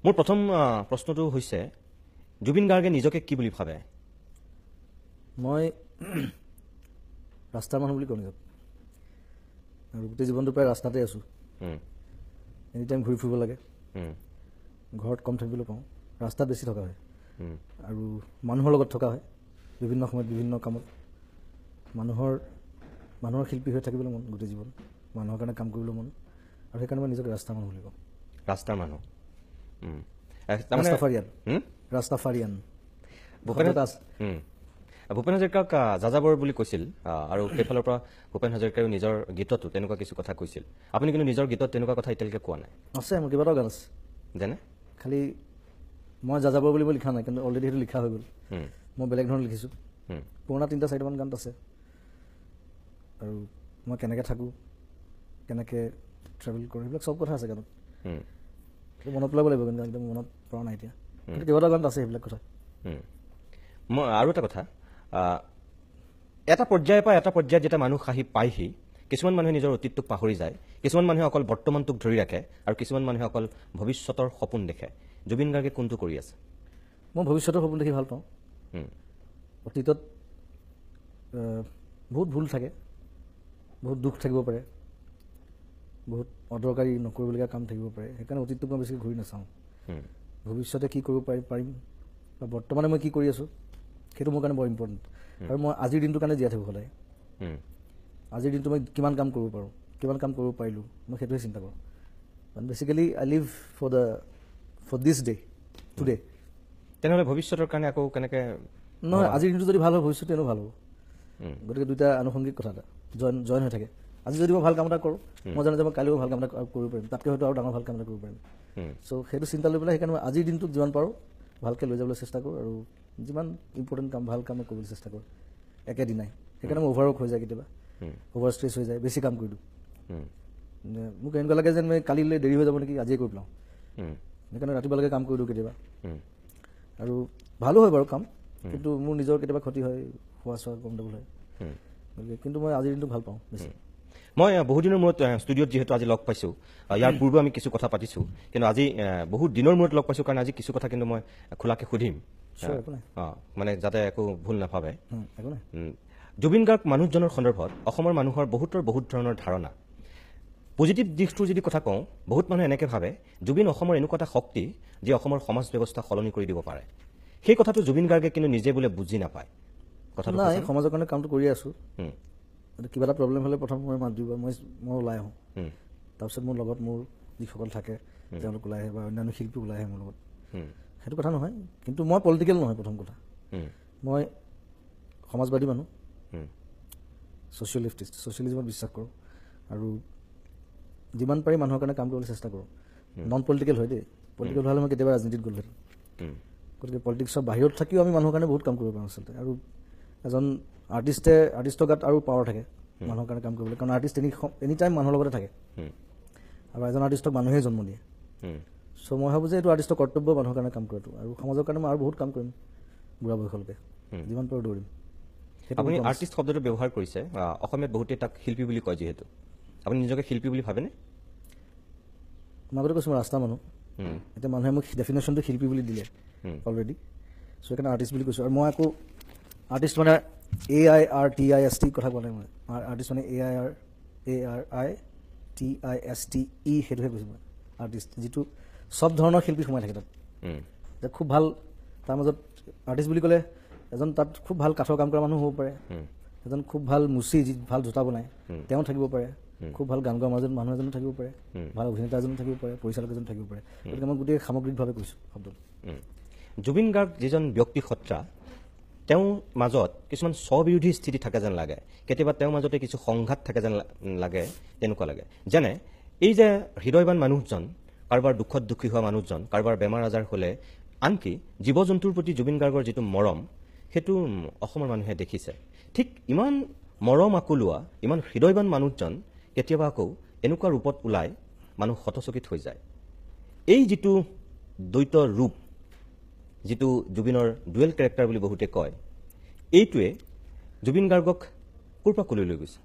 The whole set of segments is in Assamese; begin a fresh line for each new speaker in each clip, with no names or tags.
মোৰ প্ৰথম প্ৰশ্নটো হৈছে জুবিন গাৰ্গে নিজকে কি বুলি ভাবে
মই ৰাস্তাৰ মানুহ বুলি কওঁ নিজক আৰু গোটেই জীৱনটো প্ৰায় ৰাস্তাতে আছোঁ এনি টাইম ঘূৰি ফুৰিব লাগে ঘৰত কম থাকিবলৈ পাওঁ ৰাস্তাত বেছি থকা হয় আৰু মানুহৰ লগত থকা হয় বিভিন্ন সময়ত বিভিন্ন কামত মানুহৰ শিল্পী হৈ থাকিবলৈ মন গোটেই জীৱন মানুহৰ কাৰণে কাম কৰিবলৈ মন আৰু সেইকাৰণে মই নিজকে ৰাস্তাৰ মানুহ বুলি কওঁ
ৰাস্তাৰ মানুহ
ৰাস্তাফাৰিয়ান
ভূপেন হাজৰিকাক যাযাবৰ বুলি কৈছিল আৰু সেইফালৰ পৰা ভূপেন হাজৰিকায়ো নিজৰ গীততো তেনেকুৱা কিছু কথা কৈছিল আপুনি কিন্তু নিজৰ গীতত তেনেকুৱা কথা এতিয়ালৈকে কোৱা নাই
আছে মোৰ কেইবাটাও গান আছে
যেনে
খালি মই যাযাবৰ বুলি মই লিখা নাই কিন্তু অলৰেডি সেইটো লিখা হৈ গ'ল মই বেলেগ ধৰণে লিখিছোঁ পুৰণা 3-4মান গান আছে আৰু মই কেনেকৈ থাকোঁ কেনেকৈ ট্ৰেভেল কৰোঁ সেইবিলাক চব কথা আছে গানত মনত পেলাব লাগিব কিন্তু একদম মনত পৰা নাই এতিয়া কিন্তু কেইবাটাও গানত আছে সেইবিলাক কথা
মই আৰু এটা কথা এটা পৰ্যায়ৰ পৰা এটা পৰ্যায়ত যেতিয়া মানুহ আহি পায়হি কিছুমান মানুহে নিজৰ অতীতটোক পাহৰি যায় কিছুমান মানুহে অকল বৰ্তমানটোক ধৰি ৰাখে আৰু কিছুমান মানুহে অকল ভৱিষ্যতৰ সপোন দেখে জুবিন গাৰ্গে কোনটো কৰি আছে
মই ভৱিষ্যতৰ সপোন দেখি ভাল পাওঁ অতীতত বহুত ভুল থাকে বহুত দুখ থাকিব পাৰে বহুত অদৰকাৰী নকৰিবলগীয়া কাম থাকিব পাৰে সেইকাৰণে অতীতটোক মই বেছিকৈ ঘূৰি নাচাওঁ ভৱিষ্যতে কি কৰিব পাৰিম বা বৰ্তমানে মই কি কৰি আছোঁ সেইটো মোৰ কাৰণে বৰ ইম্পৰ্টেণ্ট আৰু মই আজিৰ দিনটোৰ কাৰণে জীয়াই থাকোঁ সদায় আজিৰ দিনটো মই কিমান কাম কৰিব পাৰোঁ কিমান কাম কৰিব পাৰিলোঁ মই সেইটোৱে চিন্তা কৰোঁ মানে basically I live for this day today
তেনেহ'লে ভৱিষ্যতৰ কাৰণে আকৌ কেনেকৈ
নহয় আজিৰ দিনটো যদি ভাল হয় ভৱিষ্যতে এনেও ভাল হ'ব গতিকে দুটা আনুষংগিক কথা এটা জইন হৈ থাকে আজি যদি মই ভাল কাম এটা কৰোঁ মই জানো যে মই কালিও ভাল কাম এটা কৰিব পাৰিম তাতকৈ হয়তো আৰু ডাঙৰ ভাল কাম এটা কৰিব পাৰিম চ' সেইটো চিন্তা লৈ পেলাই সেইকাৰণে মই আজিৰ দিনটোত যিমান পাৰোঁ ভালকৈ লৈ যাবলৈ চেষ্টা কৰোঁ আৰু যিমান ইম্পৰ্টেণ্ট কাম ভাল কাম কৰিবলৈ চেষ্টা কৰোঁ একেদিনাই সেইকাৰণে মই অভাৰৱৰ্ক হৈ যায় কেতিয়াবা অভাৰ ষ্ট্ৰেছ হৈ যায় বেছি কাম কৰি দিওঁ মোক এনেকুৱা লাগে যেন মই কালিলৈ দেৰি হৈ যাব নেকি আজিয়ে কৰি পেলাওঁ সেইকাৰণে ৰাতিপুৱালৈকে কাম কৰি দিওঁ কেতিয়াবা আৰু ভালো হয় বাৰু কাম কিন্তু মোৰ নিজৰ কেতিয়াবা ক্ষতি হয় খোৱা চোৱা গণ্ডগোল হয় গতিকে কিন্তু মই আজিৰ দিনটো ভাল পাওঁ বেছি
মই বহুদিনৰ মূৰত ষ্টুডিঅ'ত যিহেতু আজি লগ পাইছোঁ ইয়াৰ পূৰ্বে আমি কিছু কথা পাতিছোঁ কিন্তু আজি বহুত দিনৰ মূৰত লগ পাইছোঁ কাৰণে আজি কিছু কথা কিন্তু মই খোলাকৈ সুধিম মানে যাতে একো ভুল নাভাবে জুবিন গাৰ্গ মানুহজনৰ সন্দৰ্ভত অসমৰ মানুহৰ বহুত ধৰণৰ ধাৰণা পজিটিভ দিশটোৰ যদি কথা কওঁ বহুত মানুহে এনেকৈ ভাবে জুবিন অসমৰ এনেকুৱা এটা শক্তি যি অসমৰ সমাজ ব্যৱস্থা সলনি কৰি দিব পাৰে সেই কথাটো জুবিন গাৰ্গে কিন্তু নিজে বোলে বুজি নাপায় কথাটো
নাই সমাজৰ কাৰণে কামটো কৰি আছোঁ কিবা এটা প্ৰব্লেম হ'লে প্ৰথম মই মাত দিব মই ওলাই আহোঁ তাৰপিছত মোৰ লগত মোৰ যিসকল থাকে তেওঁলোক ওলাই আহে বা অন্যান্য শিল্পী ওলাই আহে মোৰ লগত সেইটো কথা নহয় কিন্তু মই পলিটিকেল নহয় প্ৰথম কথা মই সমাজবাদী মানুহ ছ'চিয়েলিজমত বিশ্বাস কৰোঁ আৰু যিমান পাৰি মানুহৰ কাৰণে কাম কৰিবলৈ চেষ্টা কৰোঁ নন পলিটিকেল হয় দেই পলিটিকেল হ'লে মই কেতিয়াবা ৰাজনীতিত গ'লোহেঁতেন গতিকে পলিটিক্সৰ বাহিৰত থাকিও আমি মানুহৰ কাৰণে বহুত কাম কৰিব পাৰোঁ আচলতে আৰু এজন আৰ্টিষ্টৰ গাত আৰু পাৱাৰ থাকে মানুহৰ কাৰণে কাম কৰিবলৈ কাৰণ আৰ্টিষ্ট এনি টাইম মানুহৰ লগতে থাকে আৰু এজন আৰ্টিষ্টক মানুহে জন্ম দিয়ে চ' মই ভাবোঁ যে এইটো আৰ্টিষ্টৰ কৰ্তব্য মানুহৰ কাৰণে কাম কৰাটো আৰু সমাজৰ কাৰণে মই আৰু বহুত কাম কৰিম বুঢ়া বয়সলৈকে যিমান পাৰোঁ দৌৰিম
আপুনি আৰ্টিষ্ট শব্দটো ব্যৱহাৰ কৰিছে অসমীয়াত বহুতে তাক শিল্পী বুলি কয় যিহেতু আপুনি নিজকে শিল্পী বুলি ভাবেনে
মই আগতে কৈছোঁ মই ৰাস্তা মানুহ এতিয়া মানুহে মোক ডেফিনেশ্যনটো শিল্পী বুলি দিলে অলৰেডি চ' সেইকাৰণে আৰ্টিষ্ট বুলি কৈছোঁ আৰু মই আকৌ আৰ্টিষ্ট মানে AIRTIST কথা কোৱা নাই মই আৰ্টিষ্ট মানে AIRTISTE সেইটোহে কৈছোঁ মই আৰ্টিষ্ট যিটো চব ধৰণৰ শিল্পী সোমাই থাকে তাত যে খুব ভাল তাৰ মাজত আৰ্টিষ্ট বুলি ক'লে এজন তাত খুব ভাল কাঠৰ কাম কৰা মানুহ হ'ব পাৰে এজন খুব ভাল মুচি যি ভাল জোতা বনায় তেওঁ থাকিব পাৰে খুব ভাল গান গোৱা মানুহ এজনো থাকিব পাৰে ভাল অভিনেতা এজনো থাকিব পাৰে পৰিচালক এজনো থাকিব পাৰে গতিকে মই গোটেই সামগ্ৰিকভাৱে কৈছোঁ শব্দটো
জুবিন গাৰ্গ যিজন ব্যক্তি সত্ৰা তেওঁৰ মাজত কিছুমান স্ববিৰোধী স্থিতি থাকে যেন লাগে কেতিয়াবা তেওঁৰ মাজতে কিছু সংঘাত থাকে যেন লাগে তেনেকুৱা লাগে যেনে এই যে হৃদয়বান মানুহজন কাৰোবাৰ দুখত দুখী হোৱা মানুহজন কাৰোবাৰ বেমাৰ আজাৰ হ'লে আনকি জীৱ জন্তুৰ প্ৰতি জুবিন গাৰ্গৰ যিটো মৰম সেইটো অসমৰ মানুহে দেখিছে ঠিক ইমান মৰম আকুলোৱা ইমান হৃদয়বান মানুহজন কেতিয়াবা আকৌ এনেকুৱা ৰূপত ওলাই মানুহ হতচকিত হৈ যায় এই যিটো দ্বৈত ৰূপ যিটো জুবিনৰ ডুৱেল কেৰেক্টাৰ বুলি বহুতে কয় এইটোৱে জুবিন গাৰ্গক ক'ৰ পৰা ক'লৈ লৈ গৈছে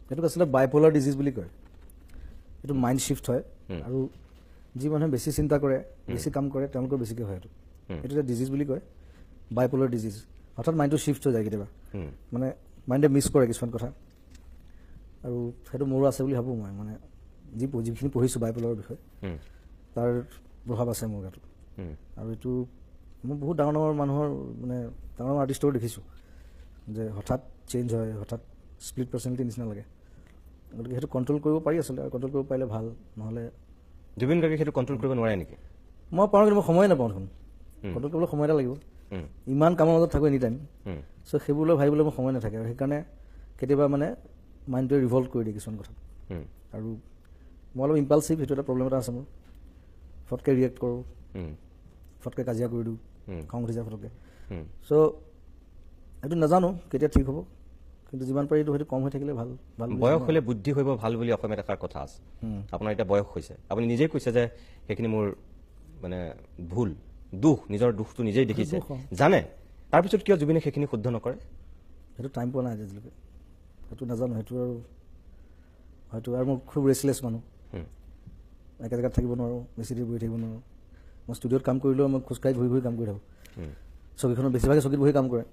এইটোক আচলতে বাইপলাৰ ডিজিজ বুলি কয় এইটো মাইণ্ড শ্বিফ্ট হয় আৰু যি মানুহে বেছি চিন্তা কৰে বেছি কাম কৰে তেওঁলোকৰ বেছিকৈ হয় এইটো এটা ডিজিজ বুলি কয় বাইপলাৰ ডিজিজ হঠাৎ মাইণ্ডটো শ্বিফ্ট হৈ যায় কেতিয়াবা মানে মাইণ্ডে মিছ কৰে কিছুমান কথা আৰু সেইটো মোৰো আছে বুলি ভাবোঁ মই মানে যিখিনি পঢ়িছোঁ বাইপলাৰৰ বিষয়ে তাৰ প্ৰভাৱ আছে মোৰ গাটো আৰু এইটো মই বহুত ডাঙৰ ডাঙৰ মানুহৰ মানে ডাঙৰ আৰ্টিষ্টৰো দেখিছোঁ যে হঠাৎ চেঞ্জ হয় হঠাৎ স্প্লিট পাৰ্চনেলিটি নিচিনা লাগে গতিকে সেইটো কণ্ট্ৰল কৰিব পাৰি আচলতে আৰু কণ্ট্ৰল কৰিব পাৰিলে ভাল নহ'লে
জুবিন গাৰ্গে সেইটো কণ্ট্ৰল কৰিব নোৱাৰে নেকি
মই পাৰোঁ কিন্তু মই সময়ে নাপাওঁ দেখোন কণ্ট্ৰল কৰিবলৈ সময় এটা লাগিব ইমান কামৰ মাজত থাকোঁ এনি টাইম চ' সেইবোৰলৈ ভাবিবলৈ মোৰ সময় নাথাকে আৰু সেইকাৰণে কেতিয়াবা মানে মাইণ্ডটোৱে ৰিভল্ভ কৰি দিয়ে কিছুমান কথাত আৰু মই অলপ ইম্পালচিভ সেইটো এটা প্ৰব্লেম এটা আছে মোৰ ফটকৈ ৰিয়েক্ট কৰোঁ ফটকৈ কাজিয়া কৰি দিওঁ খং উঠি যায় ফটকৈ চ' এইটো নাজানো কেতিয়া ঠিক হ'ব কিন্তু যিমান পাৰি এইটো হয়তো কম হৈ থাকিলে ভাল ভাল
বয়স হ'লে বুদ্ধি হ'ব ভাল বুলি অসমীয়াত এষাৰ কথা আছে আপোনাৰ এতিয়া বয়স হৈছে আপুনি নিজেই কৈছে যে সেইখিনি মোৰ মানে ভুল দুখ নিজৰ দুখটো নিজেই দেখিছে জানে তাৰপিছত কিয় জুবিনে সেইখিনি শুদ্ধ নকৰে
সেইটো টাইম পোৱা নাই আজিলৈকে সেইটো নাজানো সেইটো আৰু হয়তো আৰু মোৰ খুব ৰেষ্টলেছ মানুহ একে জেগাত থাকিব নোৱাৰোঁ বেছি দেৰি বহি থাকিব নোৱাৰোঁ মই ষ্টুডিঅ'ত কাম কৰিলেও মই খোজকাঢ়ি ঘূৰি ঘূৰি কাম কৰি থাকোঁ চকীখনত বেছিভাগে চকীত বহি কাম কৰে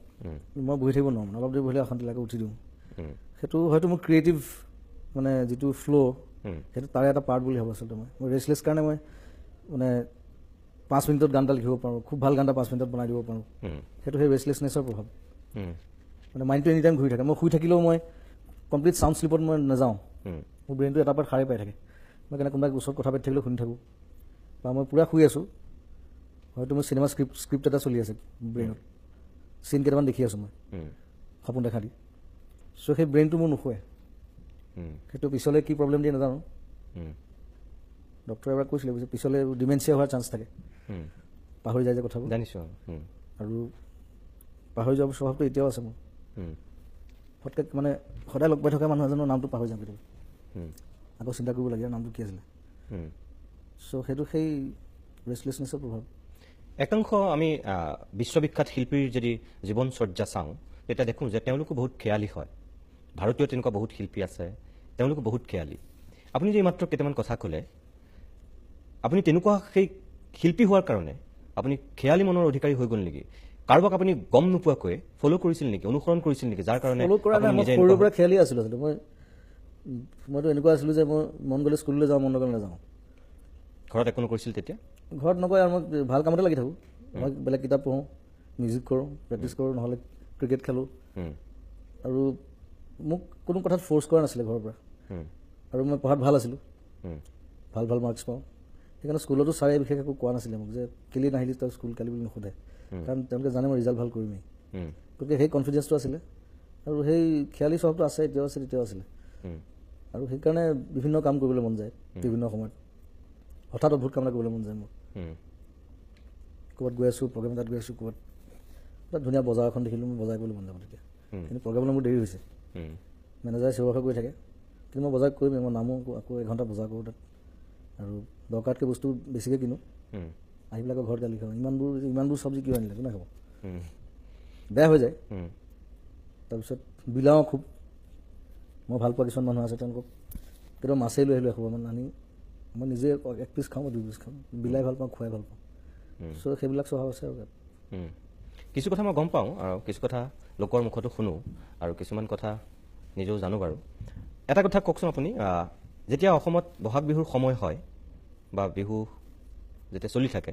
মই বহি থাকিব নোৱাৰোঁ অলপ দেৰি বহিলে অশান্তি লাগে উঠি দিওঁ সেইটো হয়তো মোৰ ক্ৰিয়েটিভ মানে যিটো ফ্ল' সেইটো তাৰে এটা পাৰ্ট বুলি ভাবোঁ আচলতে মই ৰেষ্টলেছ কাৰণে মই মানে 5 মিনিটত গান এটা লিখিব পাৰোঁ খুব ভাল গান এটা 5 মিনিটত বনাই দিব পাৰোঁ সেইটো সেই ৰেষ্টলেছনেছৰ প্ৰভাৱ মানে মাইণ্ডটো এনি টাইম ঘূৰি থাকে মই শুই থাকিলেও মই কমপ্লিট চাউণ্ড শ্লিপত মই নাযাওঁ মোৰ ব্ৰেইনটো এটা পাৰ্ট সাৰে পাই থাকে মই কেনে কোনোবাই ওচৰত কথা পাতি থাকিলেও শুনি থাকোঁ বা মই পূৰা শুই আছোঁ হয়তো মোৰ চিনেমা স্ক্ৰিপ্ট এটা চলি আছে ব্ৰেইনত চিন কেইটামান দেখি আছোঁ মই সপোন দেখা দি চ' সেই ব্ৰেইনটো মোৰ নুশুৱে সেইটো পিছলৈ কি প্ৰব্লেম দিয়ে নাজানো ডক্টৰে এবাৰ কৈছিলে পিছলৈ ডিমেনচিয়া হোৱাৰ চান্স থাকে পাহৰি যায় যে কথাবোৰ
জানিছোঁ
আৰু পাহৰি যোৱাৰ স্বভাৱটো এতিয়াও আছে মোৰ ফটকৈ মানে সদায় লগ পাই থকা মানুহ এজনৰ নামটো পাহৰি যাওঁ কেতিয়াবা আকৌ চিন্তা কৰিব লাগে নামটো কি আছিলে চ' সেইটো সেই ৰেষ্টলেছনেছৰ প্ৰভাৱ
একাংশ আমি বিশ্ববিখ্যাত শিল্পীৰ যদি জীৱনচৰ্যা চাওঁ তেতিয়া দেখোঁ যে তেওঁলোকো বহুত খেয়ালী হয় ভাৰতীয় তেনেকুৱা বহুত শিল্পী আছে তেওঁলোকো বহুত খেয়ালী আপুনি যে মাত্ৰ কেইটামান কথা ক'লে আপুনি তেনেকুৱা সেই শিল্পী হোৱাৰ কাৰণে আপুনি খেয়ালী মনৰ অধিকাৰী হৈ গ'ল নেকি কাৰোবাক আপুনি গম নোপোৱাকৈ ফ'ল' কৰিছিল নেকি অনুসৰণ কৰিছিল নেকি যাৰ কাৰণে
সৰুৰ পৰা খেয়ালী আছিলোঁ আচলতে মইতো এনেকুৱা আছিলোঁ যে মই মন গ'লে স্কুললৈ যাওঁ মন নগ'লে নাযাওঁ
ঘৰত একো নকৰিছিল তেতিয়া
ঘৰত নকয় আৰু মই ভাল কামতে লাগি থাকোঁ মই বেলেগ কিতাপ পঢ়োঁ মিউজিক কৰোঁ প্ৰেক্টিছ কৰোঁ নহ'লে ক্ৰিকেট খেলোঁ আৰু মোক কোনো কথাত ফ'ৰ্চ কৰা নাছিলে ঘৰৰ পৰা আৰু মই পঢ়াত ভাল আছিলোঁ ভাল ভাল মাৰ্কছ পাওঁ সেইকাৰণে স্কুলতো ছাৰে বিশেষ একো কোৱা নাছিলে মোক যে কেলি নাহিলি তই স্কুল কালি বুলি নুসুধে কাৰণ তেওঁলোকে জানে মই ৰিজাল্ট ভাল কৰিমেই গতিকে সেই কনফিডেঞ্চটো আছিলে আৰু সেই খেয়ালী স্বভাৱটো আছে এতিয়াও আছে তেতিয়াও আছিলে আৰু সেইকাৰণে বিভিন্ন কাম কৰিবলৈ মন যায় বিভিন্ন সময়ত হঠাৎ অদ্ভুত কাম এটা কৰিবলৈ মন যায় মোৰ ক'ৰবাত গৈ আছোঁ প্ৰগ্ৰেম এটাত গৈ আছোঁ ক'ৰবাত ধুনীয়া বজাৰ এখন দেখিলোঁ মই বজাৰ কৰিবলৈ মন যাব তেতিয়া কিন্তু প্ৰগ্ৰেমলৈ মোৰ দেৰি হৈছে মেনেজাৰে চিঞৰ কৰি থাকে কিন্তু মই বজাৰ কৰিমেই মই নামো আকৌ এঘণ্টা বজাৰ কৰোঁ তাত আৰু দৰকাৰতকৈ বস্তু বেছিকৈ কিনো আহি পেলাই আকৌ ঘৰত গালি খাওঁ ইমানবোৰ চব্জি কিয় আনিলে কোনে খাব বেয়া হৈ যায় তাৰপিছত বিলাওঁ খুব মই ভাল পোৱা কিছুমান মানুহ আছে তেওঁলোকক কেতিয়াবা মাছেই লৈ আহিলোঁ এসোপামান আনি মই নিজে 1 পিচ খাওঁ বা 2 পিচ খাওঁ বিলাই ভাল পাওঁ খুৱাই ভাল পাওঁ চ' সেইবিলাক স্বভাৱ আছে আৰু
কিছু কথা মই গম পাওঁ আৰু কিছু কথা লোকৰ মুখতো শুনো আৰু কিছুমান কথা নিজেও জানো বাৰু এটা কথা কওকচোন আপুনি যেতিয়া অসমত বহাগ বিহুৰ সময় হয় বা বিহু যেতিয়া চলি থাকে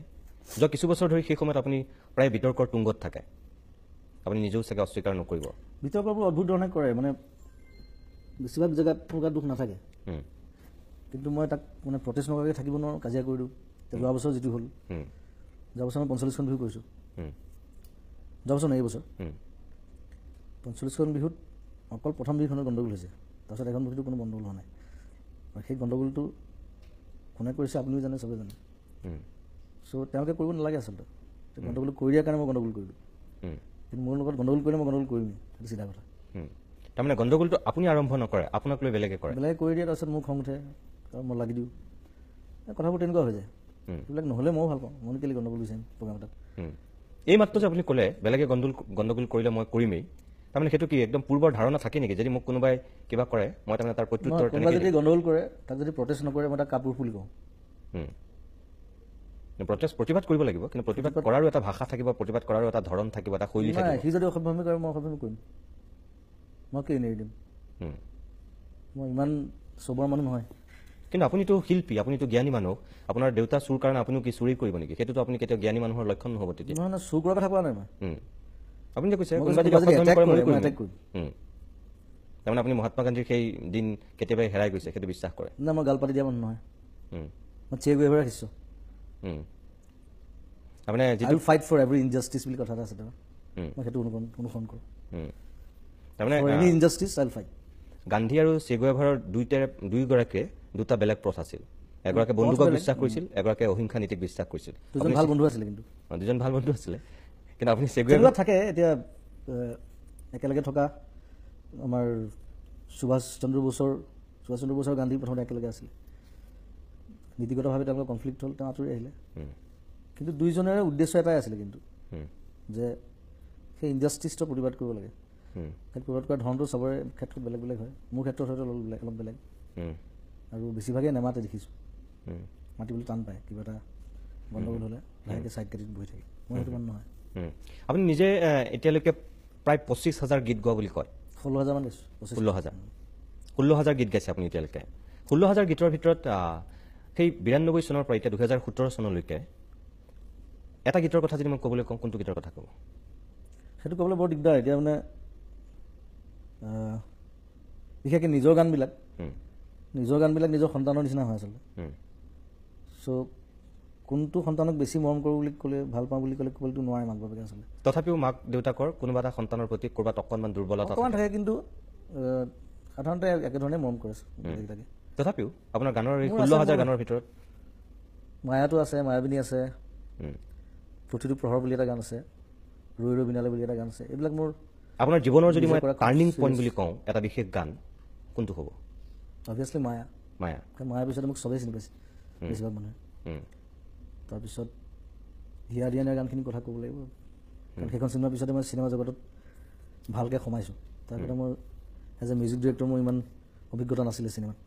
যোৱা কিছু বছৰ ধৰি সেই সময়ত আপুনি প্ৰায় বিতৰ্কৰ তুংগত থাকে আপুনি নিজেও চাগে অস্বীকাৰ নকৰিব
বিতৰ্কবোৰ অদ্ভুত ধৰণে কৰে মানে বেছিভাগ জেগাত মোৰ গাত দুখ নাথাকে কিন্তু মই তাক মানে প্ৰটেষ্ট নকৰাকৈ থাকিব নোৱাৰোঁ কাজিয়া কৰি দিওঁ যোৱা বছৰ যিটো হ'ল যোৱা বছৰ মই 45খন বিহু কৰিছোঁ যোৱা বছৰ নাই এই বছৰ 45খন বিহুত অকল প্ৰথম বিহুখনৰ গণ্ডগোল হৈছে তাৰপিছত এখন বিহুটো কোনো গণ্ডগোল হোৱা নাই আৰু সেই গণ্ডগোলটো কোনে কৰিছে আপুনিও জানে চবেই জানে চ' তেওঁলোকে কৰিব নালাগে আচলতে গণ্ডগোল কৰি দিয়াৰ কাৰণে মই গণ্ডগোল কৰিলোঁ কিন্তু মোৰ লগত গণ্ডগোল কৰিলে মই গণ্ডগোল কৰিমেই সেইটো চিধা কথা
তাৰমানে গণ্ডগোলটো আপুনি আৰম্ভ নকৰে আপোনাক লৈ বেলেগে কৰে
বেলেগে কৰি দিয়ে তাৰপিছত মোৰ খং উঠে মই লাগি দিওঁ কথাবোৰ তেনেকুৱা হৈ যায় এইবিলাক নহ'লে ময়ো ভাল পাওঁ মই কেলৈ গণ্ডগোল বিচাৰিম প্ৰগ্ৰাম এটাত
এই মাত্ৰ যে আপুনি ক'লে বেলেগে গণ্ডগোল কৰিলে মই কৰিমেই তাৰমানে সেইটো কি একদম পূৰ্বৰ ধাৰণা থাকে নেকি যদি মোক কোনোবাই কিবা কৰে মই তাৰমানে তাৰ প্ৰত্যুত্তৰ
কোনোবাই যদি গণ্ডগোল কৰে তাক যদি প্ৰটেষ্ট নকৰে মই তাক কাপোৰ ফুলি কওঁ
প্ৰতিবাদ কৰিব লাগিব, কিন্তু প্ৰতিবাদ কৰাৰো এটা ভাষা থাকিব, প্ৰতিবাদ কৰাৰো এটা ধৰণ থাকিব, এটা শৈলী থাকিব।
সি যদি অসভ্যামি কৰে মই অসভ্যামি কৰিম, মই কি এৰি দিম, মই ইমান চবৰ মানুহ নহয়।
কিন্তু আপুনিতো শিল্পী, আপুনিতো জ্ঞানী মানুহ, আপোনাৰ দেউতা চুৰ কাৰণে আপুনিও কি চুৰি কৰিব নেকি? সেইটোতো আপুনি কেতিয়াও জ্ঞানী মানুহৰ লক্ষণ নহ'ব তেতিয়া।
নহয় চুৰ কৰাৰ কথা কোৱা নাই মই।
আপুনি যে কৈছে কোনোবা যদি অসভ্যামি কৰে মই কৰিম, তাৰমানে আপুনি মহাত্মা গান্ধীৰ সেই দিন কেতিয়াবাই হেৰাই গৈছে সেইটো বিশ্বাস কৰে?
না, মই গাল পাতি দিয়া মানুহ নহয়, মই চে গুয়েভাৰা শিষ্য।
আপুনি
যিটো ফাইট ফৰ এভৰি ইনজাষ্টিচ বুলি কথা এটা আছে, মই সেইটো অনুসৰণ কৰোঁ।
তাৰমানে
এনি ইনজাষ্টিচ আইল ফাইট।
গান্ধী আৰু চে গুয়েভাৰাৰ দুয়োগৰাকীয়ে দুটা বেলেগ পথ আছিল। এগৰাকী বন্দুকক বিশ্বাস কৰিছিল, এগৰাকীয়ে অহিংসা নীতিক বিশ্বাস কৰিছিল।
দুজন ভাল বন্ধু আছিলে, কিন্তু
দুজন ভাল বন্ধু আছিলে। কিন্তু আপুনি চে গুয়েভাৰা
থাকে এতিয়া একেলগে থকা আমাৰ সুভাষ চন্দ্ৰ বোসৰ গান্ধী প্ৰথমতে একেলগে আছিলে, নীতিগতভাৱে তেওঁলোকৰ কনফ্লিক্ট হ'ল, তেওঁ আঁতৰি আহিলে। কিন্তু দুইজনৰে উদ্দেশ্য এটাই আছিলে, কিন্তু যে সেই ইনজাষ্টিছটো প্ৰতিবাদ কৰিব লাগে। প্ৰতিবাদ কৰাৰ ধৰণটো চবৰে ক্ষেত্ৰত বেলেগ বেলেগ হয়, মোৰ ক্ষেত্ৰত হয়তো অলপ বেলেগ, আৰু বেছিভাগেই নেমাতে দেখিছোঁ, মাতিবলৈ টান পায়, কিবা এটা গণ্ডগোল হ'লে লাহেকৈ ছাইড কাটিত বহি থাকে। মই সেইটো মানুহ নহয়।
আপুনি নিজে এতিয়ালৈকে প্ৰায় 25,000 গীত গোৱা বুলি কয়।
16,000 মান গাইছোঁ।
16,000 গীত গাইছে আপুনি এতিয়ালৈকে। 16,000 গীতৰ ভিতৰত সেই 92 চনৰ পৰা এতিয়া 2017 চনলৈকে এটা গীতৰ কথা যদি মই ক'বলৈ কওঁ, কোনটো গীতৰ কথা ক'ব?
সেইটো ক'বলৈ বৰ দিগদাৰ। এতিয়া মানে বিশেষকৈ নিজৰ গানবিলাক নিজৰ সন্তানৰ নিচিনা হয় আচলতে। চ' কোনটো সন্তানক বেছি মৰম কৰোঁ বুলি ক'লে, ভাল পাওঁ বুলি ক'লে ক'বলৈতো নোৱাৰে মাক বাপেকে আচলতে।
তথাপিও মাক দেউতাকৰ কোনোবা এটা সন্তানৰ প্ৰতি ক'ৰবাত অকণমান দুৰ্বলতা
থাকে, কিন্তু সাধাৰণতে একেধৰণে মৰম কৰে।
তথাপিও আপোনাৰ গানৰ এই 16,000 গানৰ ভিতৰত
মায়াটো আছে, মায়াবিনী আছে, প্ৰতিটো প্ৰহৰ বুলি এটা গান আছে, ৰৈ ৰৈ বিনালে বুলি এটা গান আছে। এইবিলাক মোৰ
আপোনাৰ জীৱনৰ যদি মই টাৰ্ণিং পইণ্ট বুলি কওঁ এটা বিশেষ গান, কোনটো হ'ব?
অভিয়াছলি মায়া। মায়াৰ পিছতে মোক চবেই চিনি পাইছে বেছিভাগ মানুহে। তাৰপিছত হিয়া দিয়ানৰ গানখিনিৰ কথা ক'ব লাগিব, কাৰণ সেইখন চিনেমাৰ পিছতে মই চিনেমা জগতত ভালকৈ সোমাইছোঁ। তাৰপিছতে মোৰ এজ এ মিউজিক ডিৰেক্টৰ মোৰ ইমান অভিজ্ঞতা নাছিলে চিনেমাত।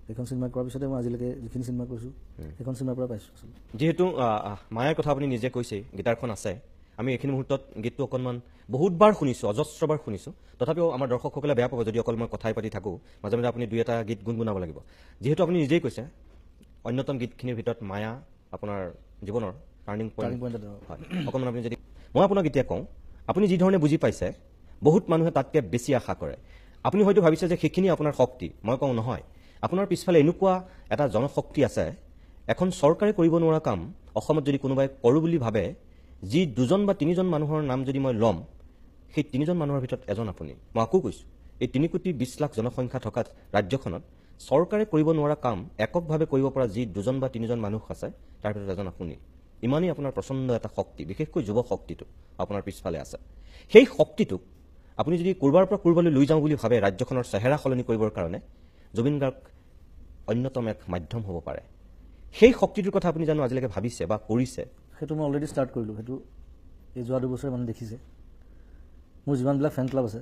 সেইখন চিনেমা কৰাৰ পিছতে মই আজিলৈকে যিখিনি চিনেমা কৰিছোঁ সেইখন চিনেমাৰ পৰা পাইছোঁ।
যিহেতু মায়াৰ কথা আপুনি নিজে কৈছেই, গীটাৰখন আছে, আমি এইখিনি মুহূৰ্তত গীতটো অকণমান বহুতবাৰ শুনিছোঁ, অজস্ৰবাৰ শুনিছোঁ। তথাপিও আমাৰ দৰ্শকসকলে বেয়া পাব যদি অকল মই কথাই পাতি থাকোঁ, মাজে মাজে আপুনি 2-এটা গীত গুণগুণাব লাগিব। যিহেতু আপুনি নিজেই কৈছে অন্যতম গীতখিনিৰ ভিতৰত মায়া আপোনাৰ জীৱনৰ টাৰ্ণিং পইণ্ট হয়। অকণমান আপুনি যদি মই আপোনাক এতিয়া কওঁ, আপুনি যি ধৰণে বুজি পাইছে, বহুত মানুহে তাতকৈ বেছি আশা কৰে। আপুনি হয়তো ভাবিছে যে সেইখিনি আপোনাৰ শক্তি। মই কওঁ নহয়, আপোনাৰ পিছফালে এনেকুৱা এটা জনশক্তি আছে, এখন চৰকাৰে কৰিব নোৱাৰা কাম অসমত যদি কোনোবাই কৰোঁ বুলি ভাবে, যি 2জন বা 3জন মানুহৰ নাম যদি মই ল'ম, সেই 3জন মানুহৰ ভিতৰত এজন আপুনি। মই আকৌ কৈছোঁ, এই 3,20,00,000 জনসংখ্যা থকা ৰাজ্যখনত চৰকাৰে কৰিব নোৱাৰা কাম এককভাৱে কৰিব পৰা যি 2জন বা 3জন মানুহ আছে, তাৰ ভিতৰত এজন আপুনি। ইমানেই আপোনাৰ প্ৰচণ্ড এটা শক্তি, বিশেষকৈ যুৱ শক্তিটো আপোনাৰ পিছফালে আছে। সেই শক্তিটোক আপুনি যদি ক'ৰবাৰ পৰা ক'ৰবালৈ লৈ যাওঁ বুলি ভাবে, ৰাজ্যখনৰ চেহেৰা সলনি কৰিবৰ কাৰণে জুবিন গাৰ্গ অন্যতম এক মাধ্যম হ'ব পাৰে। সেই শক্তিটোৰ কথা আপুনি জানো আজিলৈকে ভাবিছে বা কৰিছে?
সেইটো মই অলৰেডি ষ্টাৰ্ট কৰিলোঁ। সেইটো এই যোৱা 2 বছৰে মানুহে দেখিছে। মোৰ যিমানবিলাক ফেন ক্লাব আছে